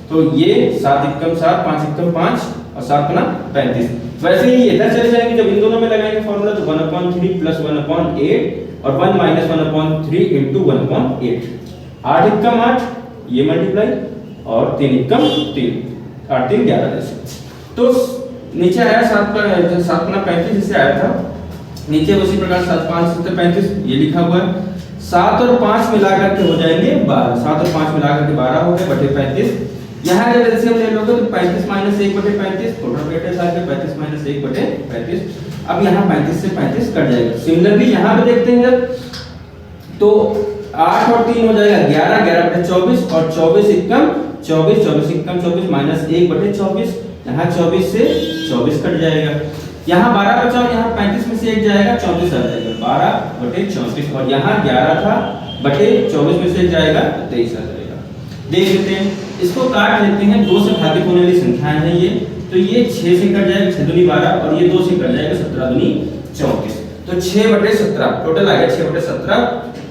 A: तो ये 7 × 7 5 × 5 और 7 × 35। वैसे ही इधर चले जाएंगे, जब इन दोनों में लगाएंगे फार्मूला तो 1/3 प्लस 1/8 और 1 माइनस 1/3 इनटू 1/8। 8 × 8 ये मल्टीप्लाई और 3 × 3, 8 3 11 जैसे। तो नीचे आया 7 × 35 जिससे आया था, नीचे उसी प्रकार 7 5 7 35 ये लिखा हुआ है। 7 और 5 मिलाकर के हो जाएंगे 12, 7 और 5 मिलाकर के 12 हो गए बटे 35। यहाँ जब एलसीएम ले लोगे तो 35 - 1 बटे 35, टोटल ब्रैकेट आ गया 35 - 1 बटे 35। अब यहाँ 35 से 35 कट जाएगा। सिमिलरली यहाँ पे देखते हैं जब तो 8 और 3 हो जाएगा 11, 11 बटे 24 और 24 एकम 24, 24 एकम 24 माइनस 1 बटे 24। यहाँ 24 से 24 कट जाएगा। यहाँ 12 बचा, यहाँ 35 में से 1 जाएगा 34 आ जाएगा, 12 बटे 34। और यहाँ 11 था बटे 24 में से 1 जाएगा 23 आ जाएगा। देख लेते हैं, इसको काट लेते हैं। 2 से भागित होने वाली संख्याएं हैं ये, तो ये 6 से कट जाएगा 6 दूनी 12 और ये 2 से कट जाएगा 17 दूनी 34। तो 6 बटे 17 टोटल आ गया 6 बटे 17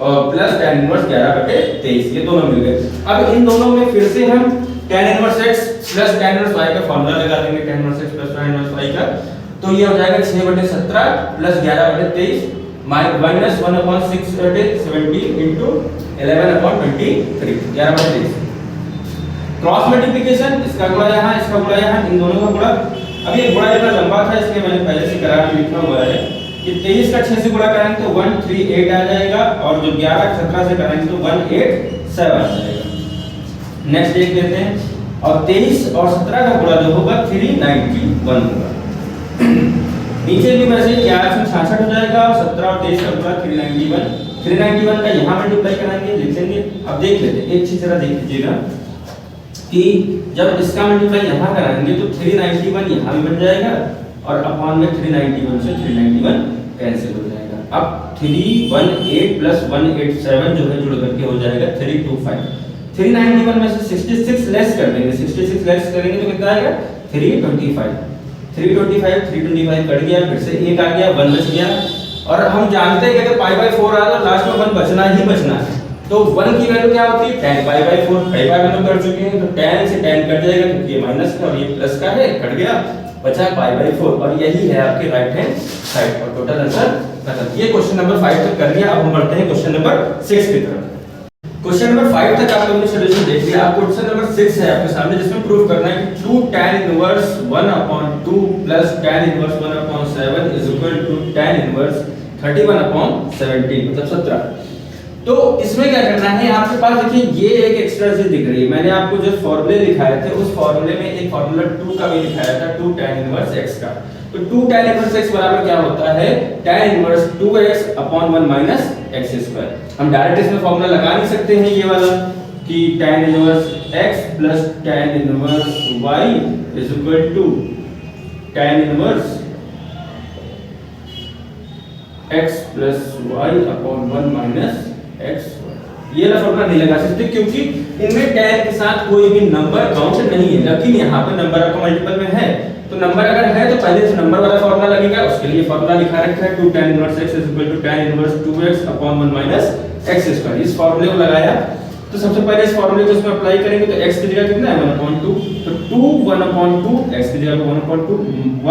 A: और प्लस tan इनवर्स 11 बटे 23, ये दोनों मिल गए। अब इन दोनों में फिर से हम tan inverse x plus tan inverse y का फार्मूला लगा देंगे, tan inverse x plus tan inverse y का। तो ये हो जाएगा 6 बटे 17 प्लस 11 बटे 23 माइनस 1/6 बटे 17 इनटू 11/23, 11 बटे 23। क्रॉस मल्टीप्लिकेशन, इसका गुणा यहाँ, इसका गुणा यहाँ, इन दोनों का गुणा। अब ये गुणा इतना लंबा था इसलिए मैंने पहले से करा के लिखा हुआ है कि 23 का 6 से गुणा करेंगे तो 138 आ जाएगा और जो 11 का 17 से करेंगे तो 187 आ जाएगा। नेक्स्ट देख लेते हैं। और 23 और 17 का गुणा जो होगा 391 होगा। नीचे भी वैसे 1166 हो जाएगा और 17 और 23 का गुणा 391 का यहाँ मल्टीप्लाई कराएंगे, लिख लेंगे। अब देख लेते हैं, एक चीज जरा देख लीजिएगा कि जब इसका मल्टीप्लाई यहाँ कराएंगे तो 391 यहाँ भी बन जाएगा और अपॉन में 391 से 391 कैंसिल हो जाएगा। अब 318 प्लस 187 जो है जुड़ करके हो जाएगा 325। 391 में से 66 लेस कर देंगे, 66 लेस करेंगे तो कितना आएगा 325। 325 कट गया, फिर से 1 आ गया, 1 बच गया। और हम जानते हैं कि अगर π/4 आ तो लास्ट में 1 बचना ही बचना है। तो 1 की वैल्यू क्या होती है tan π/4, π/4 कर चुके हैं तो tan से tan कट जाएगा क्योंकि ये माइनस का और ये प्लस का है, कट गया, बचा π/4 और यही है आपके राइट हैंड साइड और टोटल आंसर खत्म। ये क्वेश्चन नंबर 5 तक कर लिया। अब हम बढ़ते हैं क्वेश्चन नंबर 6 की तरफ। क्वेश्चन नंबर 5 तक आप लोगों ने सॉल्यूशन देख लिया। अब क्वेश्चन नंबर 6 है आपके सामने जिसमें प्रूव करना है कि 2 tan inverse 1/2 plus tan inverse 1/7 is equal to tan inverse 31/17 मतलब 17। तो इसमें क्या करना है, आपके पास देखिए ये एक एक्स्ट्रा चीज दिख रही है। मैंने आपको जो फॉर्मूले लिखाए थे उस फॉर्मूले में एक फॉर्मूला 2 का भी लिखाया था, 2 tan इनवर्स x का। तो 2 tan इनवर्स x बराबर क्या होता है, tan inverse 2x upon 1 minus x square. हम डायरेक्ट इसमें फॉर्मूला लगा नहीं सकते हैं ये वाला कि tan inverse x plus tan inverse y is equal to tan inverse x plus y upon 1 minus x। ये वाला फॉर्मूला नहीं लगा सकते क्योंकि इनमें tan के साथ कोई भी नंबर काउंट नहीं है, लेकिन यहाँ पे नंबर आपका मल्टीपल में है। तो नंबर अगर है तो पहले से नंबर वाला फॉर्मूला लगेगा, उसके लिए फॉर्मूला लिखा रखा है 2 tan inverse x is equal to tan inverse 2x upon 1 minus x square. इस फॉर्मूले को लगाया तो सबसे पहले इस फॉर्मूले को इसमें अप्लाई करेंगे तो x की जगह कितना है 1/2, तो 2 1/2 x की जगह पे 1/2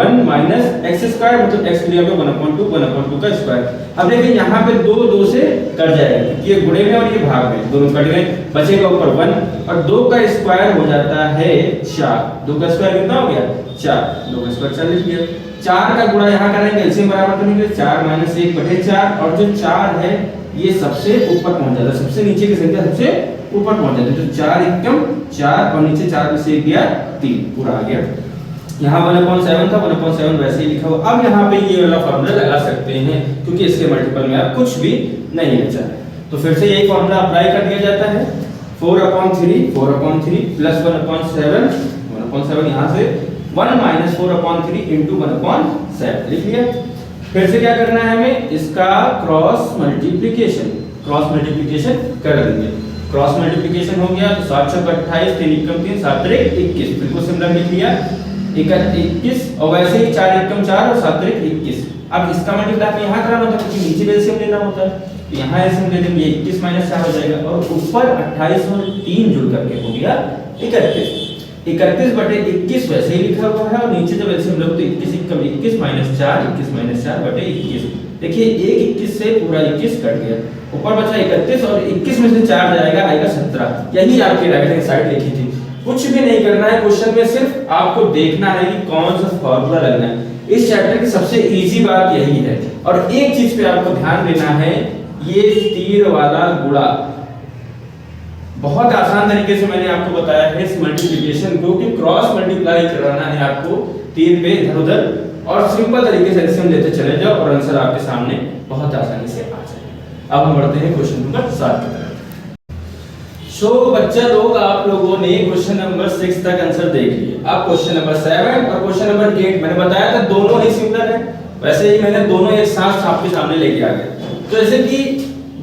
A: 1 माइनस x स्क्वायर मतलब x की जगह पे 1/2 का स्क्वायर। अब देखिए यहाँ पे 2 2 से कट जाएगा क्योंकि ये गुणे में और ये भाग में, दोनों कट गए, बचेगा ऊपर 1 और 2 का स्क्वायर हो जाता है 4। 2 का स्क्वायर कितना हो गया 4, 2 का स्क्वायर 4 लिख दिया। 4 का गुणा यहाँ करेंगे, एलसीएम बराबर करेंगे 4 माइनस 1/4 और जो 4 है ये सबसे ऊपर पहुंच जाता है, सबसे नीचे की संख्या सबसे ऊपर पहुंच जाती है। तो 4 एकम 4 और नीचे 4 में से 1 गया 3 पूरा आ गया। यहाँ 1/7 था, 1/7 वैसे ही लिखा हुआ। अब यहाँ पे ये वाला फॉर्मूला लगा सकते हैं क्योंकि इसके मल्टीपल में अब कुछ भी नहीं बचा है। तो फिर से यही फॉर्मूला अप्लाई कर दिया जाता है 4/3 प्लस 1/7 यहाँ से 1 माइनस 4/3 इंटू 1/7 लिख लिया। फिर से क्या करना है हमें, इसका क्रॉस मल्टीप्लिकेशन कर देंगे। क्रॉस मल्टीप्लिकेशन हो गया तो 7 × 28 3 × 3 7 × 21 बिल्कुल सिमिलर लिख लिया 21 और वैसे ही 4 × 4 और 7 × 21। अब इसका मल्टीप्लाई यहां कराना होता है क्योंकि नीचे एलसीएम लेना होता है, तो यहां एलसीएम ले देंगे 21 - 4 हो जाएगा और ऊपर 28 और 3 जुड़ करके हो गया 31। 31/21 वैसे ही लिखा हुआ है और नीचे जब एलसीएम लोगे तो 21 × 21 - 4 21 - 4/21। देखिए 1 21 से पूरा 21 कट गया, ऊपर बचा 31 और 21 में से 4 जाएगा आएगा 17। यही आपकी राइट हैंड साइड लिखी थी। कुछ भी नहीं करना है क्वेश्चन में, सिर्फ आपको देखना है कि कौन सा फॉर्मूला लगना है। इस चैप्टर की सबसे इजी बात यही है। और एक चीज पे आपको ध्यान देना है, ये तीर वाला गुणा बहुत आसान तरीके से मैंने आपको बताया है इस मल्टीप्लिकेशन को कि क्रॉस मल्टीप्लाई कराना है आपको तीर पे इधर उधर और सिंपल तरीके से एलसीएम लेते चले जाओ और आंसर आपके सामने बहुत आसानी से आ जाएगा। अब हम बढ़ते हैं क्वेश्चन नंबर 7 की तरफ। बच्चा लोग आप लोगों ने क्वेश्चन नंबर 6 तक आंसर देख लिया। अब क्वेश्चन नंबर 7 और क्वेश्चन नंबर 8 मैंने बताया था दोनों ही सिमिलर है, वैसे ही मैंने दोनों एक साथ आपके सामने लेके आ गया। तो जैसे कि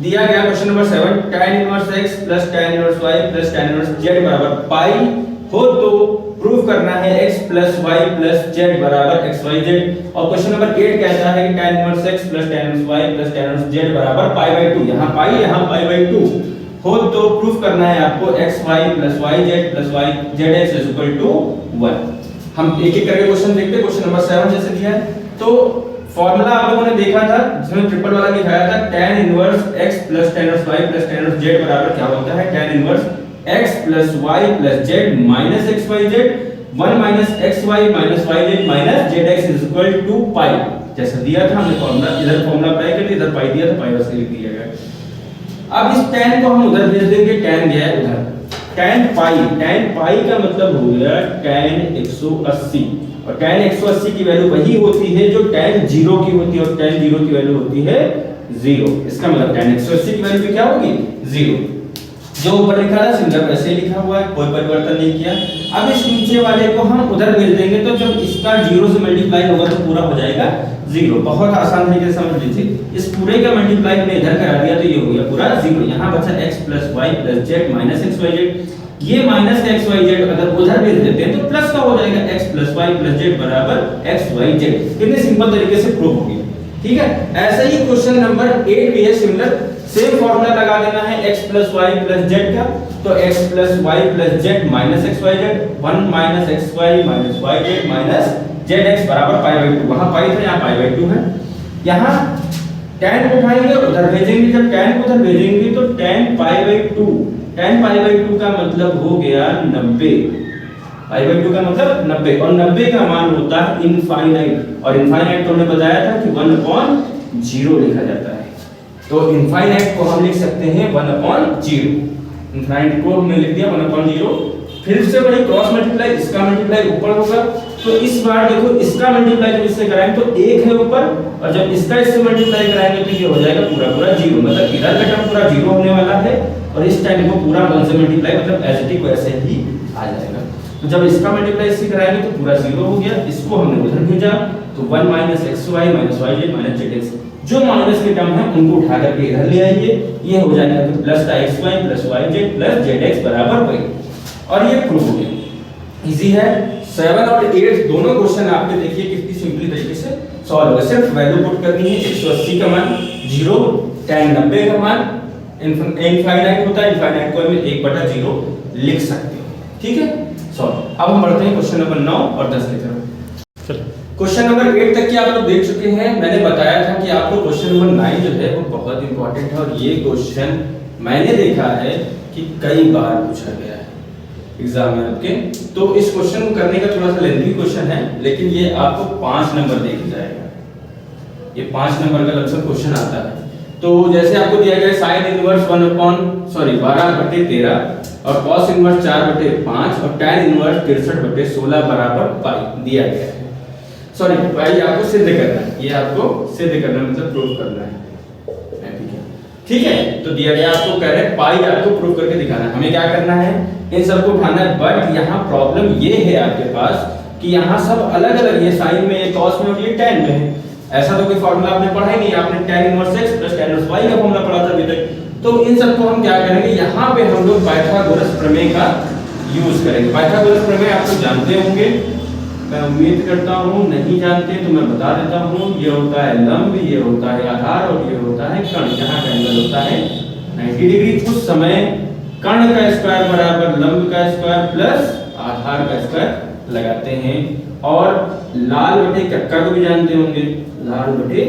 A: दिया गया question number 7 tan inverse x plus tan inverse y plus tan inverse z बराबर पाई हो तो प्रूव करना है x plus y plus z बराबर xyz। और क्वेश्चन नंबर 8 कहता है कि tan inverse x plus tan inverse y plus tan inverse z बराबर π/2। यहाँ पाई यहाँ π/2 हो तो प्रूफ करना है आपको xy plus yz plus yzx is equal to 1। हम एक एक करके क्वेश्चन देखते हैं। क्वेश्चन नंबर 7 जैसे दिया है तो फॉर्मूला आप लोगों ने देखा था जिसमें ट्रिपल वाला दिखाया था tan inverse x plus tan inverse y plus tan inverse z बराबर क्या होता है tan inverse x plus y plus z minus xyz 1 minus xy minus yz minus zx is equal to pi. जैसा दिया था हमने फॉर्मूला, इधर फॉर्मूला अप्लाई कर दिया, इधर पाई दिया था, पाई वैसे लिख दिया गया। अब इस tan को हम उधर भेज देंगे, tan गया है उधर, tan पाई का मतलब हो गया tan 180 और tan 180 की वैल्यू वही होती है जो tan 0 की होती है और tan 0 की वैल्यू होती है 0। इसका मतलब tan 180 की वैल्यू क्या होगी 0। जो ऊपर लिखा था सिमिलर वैसे ही लिखा हुआ है, कोई परिवर्तन नहीं किया। अब इस नीचे वाले को हम उधर भेज देंगे तो जब इसका 0 से मल्टीप्लाई होगा तो पूरा हो जाएगा 0। बहुत आसान तरीके से समझ लीजिए, इस पूरे का मल्टीप्लाई हमने इधर करा दिया तो ये हो गया पूरा 0। यहाँ बचा x plus y plus z minus xyz। ये माइनस xyz अगर उधर भेज देते हैं तो प्लस का हो जाएगा x plus y plus z बराबर xyz। कितने सिंपल तरीके से प्रूफ हो गया, ठीक है। ऐसे ही क्वेश्चन नंबर 8 भी है सिमिलर, सेम फॉर्मूला लगा देना है x plus y plus z का। तो x plus y plus z minus xyz 1 minus xy minus yz minus zx बराबर π/2। वहां पाई था, यहाँ π/2 है। यहाँ tan को उठाएंगे उधर भेजेंगे, जब tan को उधर भेजेंगे तो tan π/2, tan π/2 का मतलब हो गया 90, π/2 का मतलब 90 और 90 का मान होता है इनफाइनाइट और इनफाइनाइट तो हमने बताया था कि 1/0 लिखा जाता है। तो इनफाइनाइट को हम लिख सकते हैं 1/0। इनफाइनाइट को हमने लिख दिया 1/0। फिर से वही क्रॉस मल्टीप्लाई, इसका मल्टीप्लाई ऊपर होगा, तो इस बार देखो इसका मल्टीप्लाई जब इससे कराएंगे तो 1 है ऊपर, और जब इसका इससे मल्टीप्लाई कराएंगे तो ये हो जाएगा पूरा पूरा 0, मतलब इधर का टर्म पूरा 0 होने वाला है, और इस टाइम को पूरा 1 से मल्टीप्लाई मतलब एज इट इज वैसे ही आ जाएगा। तो जब इसका मल्टीप्लाई इससे कराएंगे तो पूरा 0 हो गया, इसको हमने उधर भेजा तो 1 - xy - yz - zx, जो माइनस के टर्म है उनको उठा करके इधर ले आइए, ये हो जाएगा तो plus xy plus yz plus zx बराबर y, और ये प्रूव हो गया। इजी है। 7 और 8 दोनों क्वेश्चन आपके देखिए कितनी सिंपली तरीके से सॉल्व होगा। सिर्फ वैल्यू पुट करनी है, 180 का मान 0, tan 90 का मान इनफाइनाइट होता है, इनफाइनाइट को हम 1/0 लिख सकते हैं। ठीक है, सॉल्व। अब हम बढ़ते हैं क्वेश्चन नंबर 9 और 10 की तरफ। चलो क्वेश्चन नंबर 8 तक की आप लोग देख चुके हैं। मैंने बताया था कि आपको क्वेश्चन नंबर 9 जो है वो बहुत इंपॉर्टेंट है, और ये क्वेश्चन मैंने देखा है कि कई बार पूछा गया है एग्जाम में आपके। तो इस क्वेश्चन को करने का थोड़ा सा लेंथी क्वेश्चन है, लेकिन ये आपको 5 नंबर दे जाएगा, ये 5 नंबर का लमसम क्वेश्चन आता है। तो जैसे आपको दिया गया sin इनवर्स 12/13 और cos इनवर्स 4/5 और tan इनवर्स 63/16 बराबर पाई दिया गया है। सॉरी पाई आपको सिद्ध करना है, ये आपको सिद्ध करना मतलब प्रूव करना है। ठीक है, तो दिया गया आपको कह रहे हैं पाई आपको प्रूव करके दिखाना है। हमें क्या करना है, इन सबको उठाना है, बट यहाँ प्रॉब्लम ये है आपके पास कि यहाँ सब अलग अलग, ये साइन में, ये कॉस में और ये tan में है। ऐसा तो कोई फार्मूला आपने पढ़ा ही नहीं, आपने tan inverse x plus tan inverse y का फार्मूला पढ़ा था अभी तक। तो इन सबको हम क्या करेंगे, यहाँ पे हम लोग पाइथागोरस प्रमेय का यूज करेंगे। पाइथागोरस प्रमेय आप लोग जानते होंगे, मैं उम्मीद करता हूँ। नहीं जानते तो मैं बता देता हूँ। ये होता है लंब, ये होता है आधार, और ये होता है कर्ण। यहाँ का एंगल होता है 90 डिग्री। उस समय कर्ण का स्क्वायर बराबर लंब का स्क्वायर प्लस आधार का स्क्वायर लगाते हैं। और लाल बटे कक्का को भी जानते होंगे, लाल बटे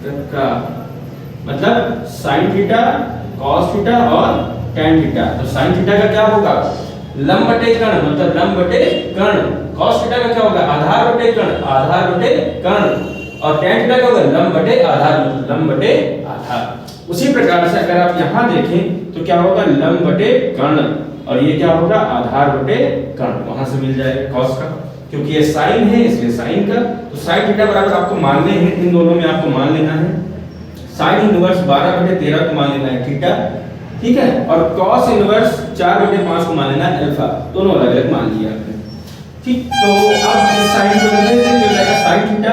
A: कक्का मतलब sin थीटा, cos थीटा और tan थीटा। तो sin थीटा का क्या होगा, लंब बटे कर्ण मतलब लंब बटे कर्ण। cos थीटा का क्या होगा, आधार बटे कर्ण, आधार बटे कर्ण। और tan थीटा क्या होगा, लंब बटे आधार, लंब बटे आधार। उसी प्रकार से अगर आप यहाँ देखें तो क्या होगा, लंब बटे कर्ण, और ये क्या होगा, आधार बटे कर्ण। वहां से मिल जाएगा cos का, क्योंकि ये sin है इसलिए sin का। तो sin थीटा बराबर आपको मानने हैं, इन दोनों में आपको मान लेना है। sin इनवर्स 12/13 को मान लेना है थीटा, ठीक है, और cos इनवर्स 4/5 को मान लेना है अल्फा। दोनों अलग अलग मान लिया आपने, ठीक। तो अब इस sin को लेते हैं, क्या हो जाएगा sin थीटा।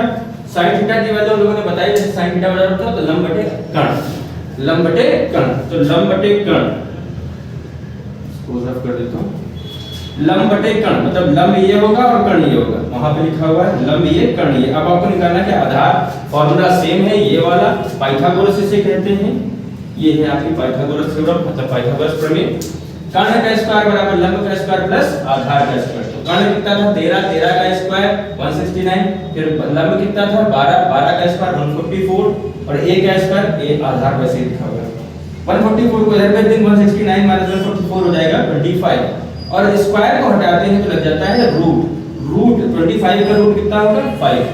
A: sin थीटा की वैल्यू हम लोगों ने बताई, जैसे sin थीटा बराबर होता है तो लंब बटे कर्ण, लंब बटे कर्ण। तो लंब बटे कर्ण, इसको साफ कर देता हूं। लंब बटे कर्ण मतलब लंब ये होगा और कर्ण ये होगा, वहां पे लिखा हुआ है लंब ये कर्ण ये। अब आपको निकालना है कि आधार, फार्मूला सेम है, ये वाला पाइथागोरस इसे कहते हैं। ये है आपकी पाइथागोरस थ्योरम मतलब पाइथागोरस प्रमेय। कर्ण का स्क्वायर बराबर लंब का स्क्वायर प्लस आधार का स्क्वायर। तो कर्ण कितना था 13, 13 का स्क्वायर 169, फिर लंब कितना था 12, 12 का स्क्वायर 144, और a का स्क्वायर a आधार वैसे लिखा हुआ है। 144 को इधर भेज दें, 169 माइनस 144 हो जाएगा 25, और स्क्वायर को हटाते हैं तो लग जाता है रूट। रूट 25 का रूट कितना होगा 5।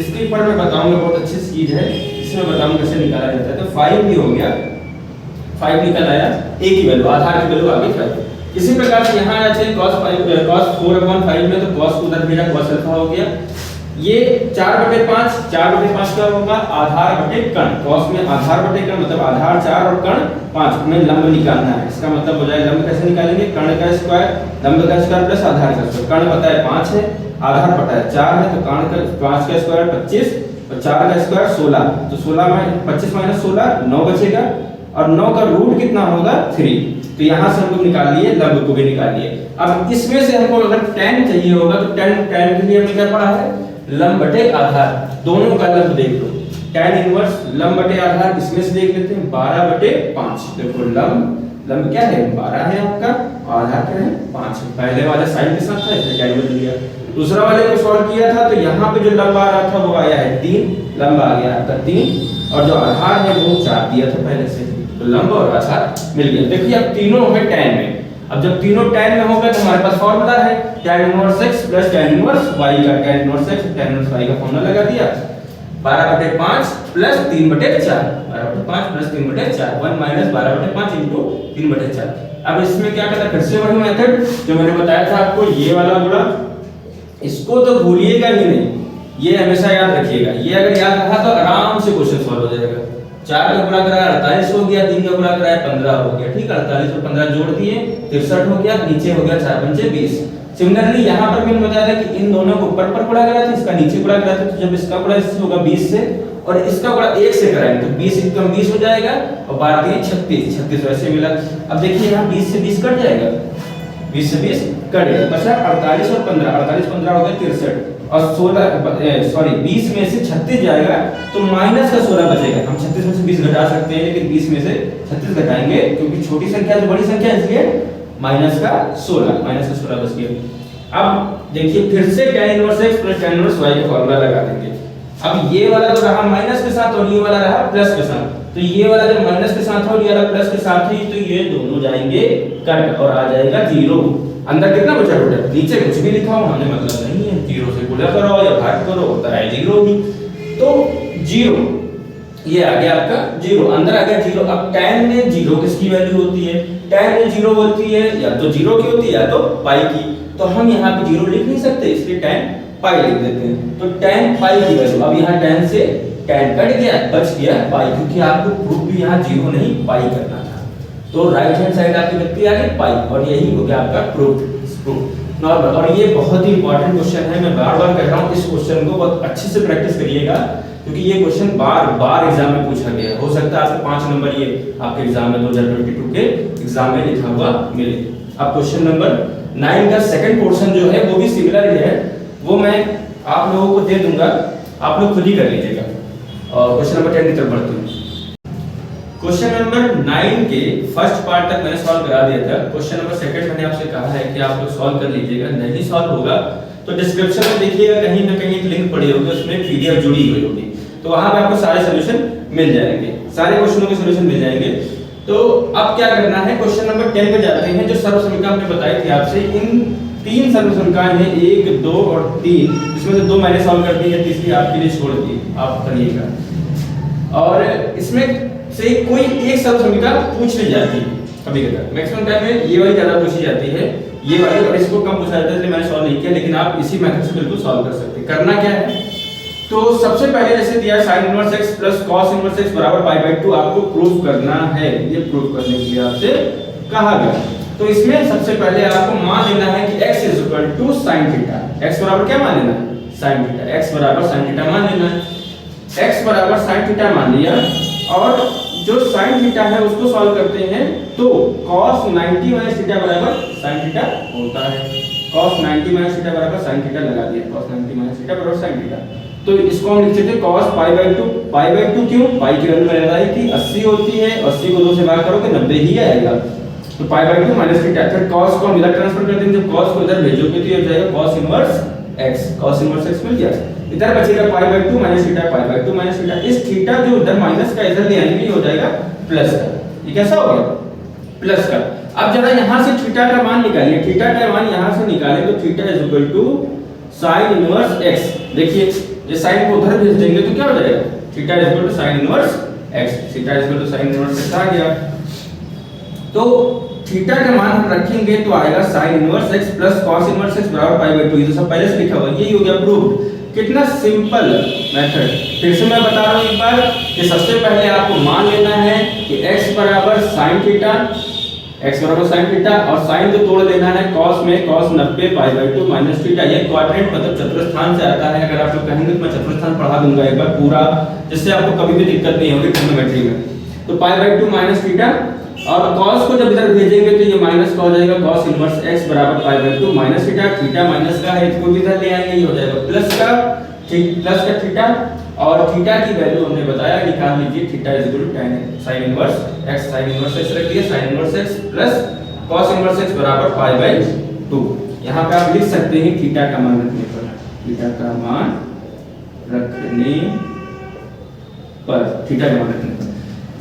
A: इसके ऊपर मैं बताऊंगा, बहुत अच्छी चीज है, इसमें बताऊंगा कैसे निकाला जाता है। तो 5 भी हो गया, 5 निकल आया, a की वैल्यू आधार की वैल्यू आ गई 5। इसी प्रकार से यहाँ आते हैं cos 4/5 में, तो cos को उधर भेजा, cos अल्फा हो गया। ये 4/5, 4/5 क्या होगा, आधार बटे कर्ण। cos में आधार बटे कर्ण मतलब आधार 4 और कर्ण 5 में लंब निकालना है। इसका मतलब हो जाएगा लंब कैसे निकालेंगे, कर्ण का स्क्वायर, लंब का स्क्वायर प्लस आधार का स्क्वायर। कर्ण पता है 5 है, आधार पता है 4 है, तो कर्ण का 5 का स्क्वायर 25 और 4 का स्क्वायर 16। तो 16 में 25 माइनस 16 9 बचेगा, और 9 का रूट कितना होगा 3। तो यहाँ से हम लोग निकाल लिए, लंब को भी निकाल लिए। अब इसमें से हमको अगर tan चाहिए होगा तो tan के लिए हमने क्या पढ़ा है, लंब बटे आधार। दोनों का लंब देख लो, tan इनवर्स लंब बटे आधार, इसमें से देख लेते हैं 12/5। देखो लंब क्या है 12 है आपका, आधार क्या है 5। पहले वाले साइन के साथ था इसलिए क्या बदल दिया। दूसरा वाले को सॉल्व किया था तो यहाँ पे जो लंब आ रहा था वो आया है 3, लंब आ गया आपका 3, और जो आधार है वो 4 दिया था पहले से, तो लंब और आधार मिल गया। देखिए अब तीनों हो गए tan में। अब जब तीनों tan में हो गए तो हमारे पास फार्मूला है tan inverse x plus tan inverse y का। tan inverse x tan inverse y का फार्मूला लगा दिया। 12/5 प्लस 3/4, 12/5 प्लस 3/4, 1 माइनस 12/5 इंटू 3/4। अब इसमें क्या करना, फिर से वही मेथड जो मैंने बताया था आपको, ये वाला गुणा, इसको तो भूलिएगा ही नहीं, ये हमेशा याद रखिएगा। ये अगर याद रहा तो आराम से क्वेश्चन सॉल्व हो जाएगा। 4 का गुणा करा 48 हो गया, 3 का गुणा करा 15 हो गया, ठीक है। 48 और 15 जोड़ दिए 63 हो गया, नीचे हो गया 4 पंचे 20। सिमिलरली यहाँ पर मैंने बताया था कि इन दोनों को ऊपर पर गुणा करा था, इसका नीचे गुणा करा था, तो जब इसका गुणा इससे होगा 20 से और इसका गुणा 1 से कराएंगे तो 20 × 20 हो जाएगा और 12 × 36, 36 वैसे मिला। अब देखिए यहाँ 20 से 20 कट जाएगा, 20 से 20 कट गया, बचा 48 और 15, 48 15 हो गया 63 और 20 में से 36 जाएगा तो माइनस का 16 बचेगा। हम 36 में से 20 घटा सकते हैं, लेकिन 20 में से 36 घटाएंगे क्योंकि छोटी संख्या तो बड़ी संख्या है, इसलिए माइनस का 16 बच गया। अब देखिए फिर से tan inverse x plus tan inverse y का फार्मूला लगा देंगे। अब ये वाला तो रहा माइनस के साथ और ये वाला रहा प्लस के साथ, तो ये वाला जब माइनस के साथ और ये वाला प्लस के साथ ही, तो ये दोनों जाएंगे कट और आ जाएगा 0। अंदर कितना बचा टोटल, नीचे कुछ भी लिखा हो हमें मतलब नहीं है, 0 से गुणा करो या भाग करो होता है 0 ही, तो 0 ये आ गया आपका 0, अंदर आ गया 0। अब tan में 0 किसकी वैल्यू होती है, tan में 0 होती है या तो 0 की होती है या तो पाई की, तो हम यहाँ पे 0 लिख नहीं सकते, इसलिए tan पाई लिख देते हैं। तो tan पाई की वैल्यू, अब यहाँ tan से tan कट गया, बच गया पाई, क्योंकि आपको प्रूफ भी यहाँ 0 नहीं पाई करना था, तो राइट हैंड साइड आपकी लगती आ गई पाई और यही हो गया आपका प्रूफ नॉर्मल। और ये बहुत ही इंपॉर्टेंट क्वेश्चन है, मैं बार-बार कह रहा हूँ, इस क्वेश्चन को बहुत अच्छे से प्रैक्टिस करिएगा क्योंकि ये क्वेश्चन बार-बार एग्जाम में पूछा गया है। हो सकता है आपको 5 नंबर ये आपके एग्जाम में 2022 के एग्जाम में लिखा हुआ मिले। अब क्वेश्चन नंबर 9 का सेकंड पोर्शन जो है वो भी सिमिलर ही है, वो मैं आप लोगों को दे दूंगा, आप लोग खुद ही कर लीजिएगा। और क्वेश्चन नंबर 10 की तरफ बढ़ते हैं। क्वेश्चन नंबर 9 के फर्स्ट पार्ट तक मैंने सॉल्व करा दिया था, क्वेश्चन नंबर सेकंड मैंने आपसे कहा है कि आप लोग सॉल्व कर लीजिएगा। नहीं सॉल्व होगा तो डिस्क्रिप्शन में देखिएगा कहीं ना कहीं एक लिंक पड़ी होगी, उसमें पीडीएफ जुड़ी हुई होगी, तो वहां पे आपको सारे सॉल्यूशन मिल जाएंगे, सारे क्वेश्चनों के सॉल्यूशन मिल जाएंगे। तो अब क्या करना है, क्वेश्चन नंबर 10 पे जाते हैं। जो सर्व समीकरण हमने बताई थी आपसे, इन 3 सर्व समीकरण हैं 1, 2 और 3, इसमें से 2 मैंने सॉल्व कर दी है, तीसरी आपके लिए छोड़ दी, आप करिएगा। और इसमें से कोई एक सर्व समीकरण पूछ ली जाती है कभी कभी, मैक्सिमम टाइम में ये वाली ज्यादा पूछी जाती है, ये वाली, और इसको कम पूछा जाता है, इसलिए मैंने सॉल्व नहीं किया, लेकिन आप इसी मेथड से बिल्कुल सॉल्व कर सकते हैं। करना क्या है, तो सबसे पहले जैसे दिया sin inverse x plus cos inverse x बराबर π/2 आपको प्रूफ करना है, ये प्रूफ करने के लिए आपसे कहा गया। तो इसमें सबसे पहले आपको मान लेना है कि x sin थीटा, x बराबर क्या मान लेना है, sin थीटा, x बराबर sin थीटा मान लेना है, x बराबर sin थीटा मान लिया। और जो sin थीटा है उसको सॉल्व करते हैं तो cos 90 - थीटा बराबर sin थीटा होता है, cos 90 - थीटा बराबर sin थीटा लगा दिया, cos 90 - थीटा बराबर sin थीटा। तो इसको हम लिख सकते हैं cos π/2 क्यों, पाई की वैल्यू मैंने बताई थी 80 होती है, 80 को 2 से भाग करोगे 90 ही आएगा, तो π/2 माइनस थीटा। फिर cos को हम इधर ट्रांसफर कर देंगे, जब cos को इधर भेजोगे तो ये हो जाएगा cos inverse x, cos inverse x मिल गया। इधर बचेगा π/2 माइनस थीटा, π/2 माइनस थीटा, इस थीटा जो इधर माइनस का इधर ले आएंगे ये हो जाएगा प्लस का, ये कैसा हो गया प्लस का। अब जरा यहां से थीटा का मान निकालिए, थीटा का मान यहां से निकालें तो थीटा sin इनवर्स x, देखिए ये sin को उधर भेज देंगे तो क्या हो जाएगा, theta sin inverse x, theta sin inverse x आ गया। तो थीटा का मान हम रखेंगे तो आएगा sin inverse x plus cos inverse x बराबर π/2, ये तो सब पहले से लिखा हुआ है, ये हो गया प्रूफ। कितना सिंपल मेथड, फिर से मैं बता रहा हूं एक बार कि सबसे पहले आपको मान लेना है कि x बराबर sin थीटा, x बराबर sin थीटा, और sin को तोड़ देना है cos में, cos 90 π/2 माइनस थीटा, ये क्वाड्रेंट मतलब चतुर्थांश से आता है। अगर आप लोग कहेंगे तो मैं चतुर्थांश पढ़ा दूंगा एक बार पूरा, जिससे आपको कभी भी दिक्कत नहीं होगी ट्रिग्नोमेट्री में। तो π/2 माइनस थीटा, और cos को जब इधर भेजेंगे तो ये माइनस का हो जाएगा, cos इनवर्स x बराबर π/2 माइनस थीटा, थीटा माइनस का है इसको भी इधर ले आएंगे, ये हो जाएगा प्लस का, ठीक प्लस का थीटा। और थीटा की वैल्यू हमने बताया निकाल लीजिए, theta tan sin inverse x, sin inverse x रख दिया, sin inverse x plus cos inverse x बराबर π/2। यहां पे आप लिख सकते हैं थीटा का मान रखने पर, थीटा का मान रखने पर, थीटा का मान रखने पर।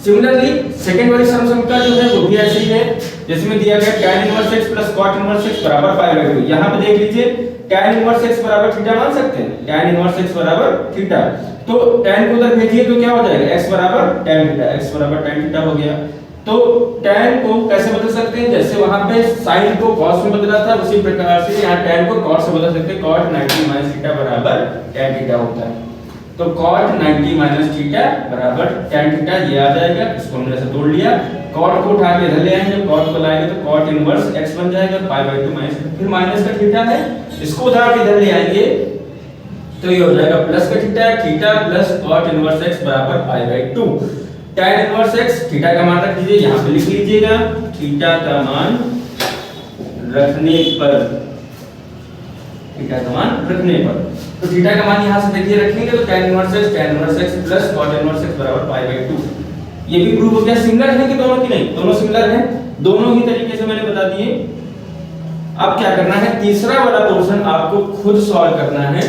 A: सिमिलरली सेकंड वाली समीकरण जो है वो भी ऐसे ही है, जिसमें दिया गया tan inverse x plus cot inverse x बराबर π/2। यहां पे देख लीजिए tan इनवर्स x बराबर थीटा मान सकते हैं, tan इनवर्स x बराबर थीटा। तो tan को उधर भेजिए तो क्या हो जाएगा, x बराबर tan थीटा, x बराबर tan थीटा हो गया। तो tan को कैसे बदल सकते हैं, जैसे वहां पे sin को cos में बदला था उसी प्रकार से यहाँ tan को cot से बदल सकते हैं, cot 90 माइनस थीटा बराबर tan थीटा होता है। तो cot 90 माइनस थीटा बराबर tan थीटा ये आ जाएगा, इसको हमने ऐसे तोड़ लिया। cot को उठा के इधर ले आएंगे, जब cot को लाएंगे तो cot इनवर्स x बन जाएगा पाई बाय 2 माइनस, फिर माइनस का थीटा है, इसको उधर के इधर ले आएंगे तो ये हो जाएगा प्लस का theta, theta plus cot inverse x बराबर pi by 2। tan inverse x theta का मान रख दीजिए, यहां पे लिख लीजिएगा थीटा का मान रखने पर, थीटा का मान रखने पर। तो थीटा का मान यहां से देखिए रखेंगे तो tan inverse x plus cot inverse x बराबर पाई बाय 2। ये भी प्रूफ हो गया। सिमिलर है कि दोनों की नहीं, दोनों सिमिलर हैं, दोनों ही तरीके से मैंने बता दिए। अब क्या करना है, तीसरा वाला पोर्शन आपको खुद सॉल्व करना है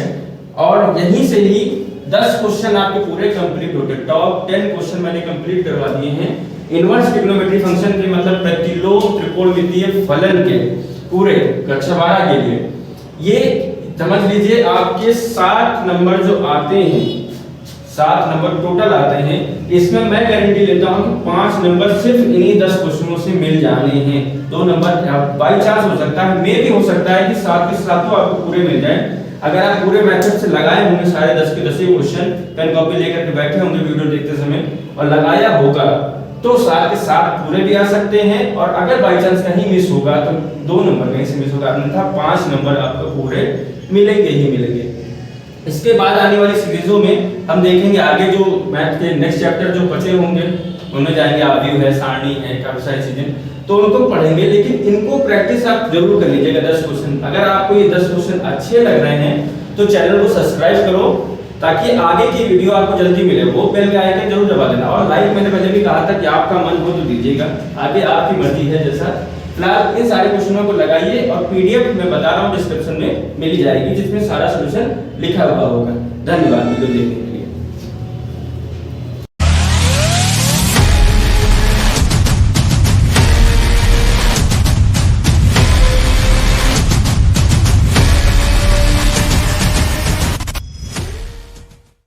A: और यहीं से ही 10 क्वेश्चन आपके पूरे कंप्लीट होते हैं। टॉप 10 क्वेश्चन मैंने कंप्लीट करवा दिए हैं इनवर्स ट्रिग्नोमेट्री फंक्शन के, मतलब प्रतिलोम त्रिकोणमितीय फलन के पूरे कक्षा 12 के लिए। ये समझ लीजिए आपके 7 नंबर जो आते हैं, 7 नंबर टोटल आते हैं, इसमें मैं गारंटी लेता हूं कि 5 नंबर सिर्फ इन्हीं 10 क्वेश्चनों से मिल जाने हैं। 2 नंबर बाई चांस हो सकता है, मे भी हो सकता है कि 7 के 7 आपको पूरे मिल जाए। अगर आप पूरे मेथड से लगाए होंगे सारे 10 के 10 ही क्वेश्चन, पेन कॉपी लेकर के बैठे होंगे वीडियो देखते समय और लगाया होगा तो 7 के 7 पूरे भी आ सकते हैं। और अगर बाई चांस कहीं मिस होगा तो 2 नंबर कहीं से मिस होगा, अन्यथा 5 नंबर आपको पूरे मिलेंगे ही मिलेंगे। इसके बाद आने वाली सीरीजों में हम देखेंगे आगे जो मैथ के नेक्स्ट चैप्टर जो बचे होंगे उनमें जाएंगे, आव्यूह है, सारणी है, काफी सारी चीजें तो उनको पढ़ेंगे, लेकिन इनको प्रैक्टिस आप जरूर कर लीजिएगा 10 क्वेश्चन। अगर आपको ये 10 क्वेश्चन अच्छे लग रहे हैं तो चैनल को सब्सक्राइब करो ताकि आगे की वीडियो आपको जल्दी मिले। वो बेल के आइकन जरूर दबा देना और लाइक मैंने पहले भी कहा था कि आपका मन हो तो दीजिएगा, आगे आपकी मर्जी है जैसा। फिलहाल इन सारे क्वेश्चनों को लगाइए और पीडीएफ मैं बता रहा हूँ डिस्क्रिप्शन में मिल जाएगी जिसमें सारा सॉल्यूशन लिखा हुआ होगा। धन्यवाद वीडियो देखने के लिए।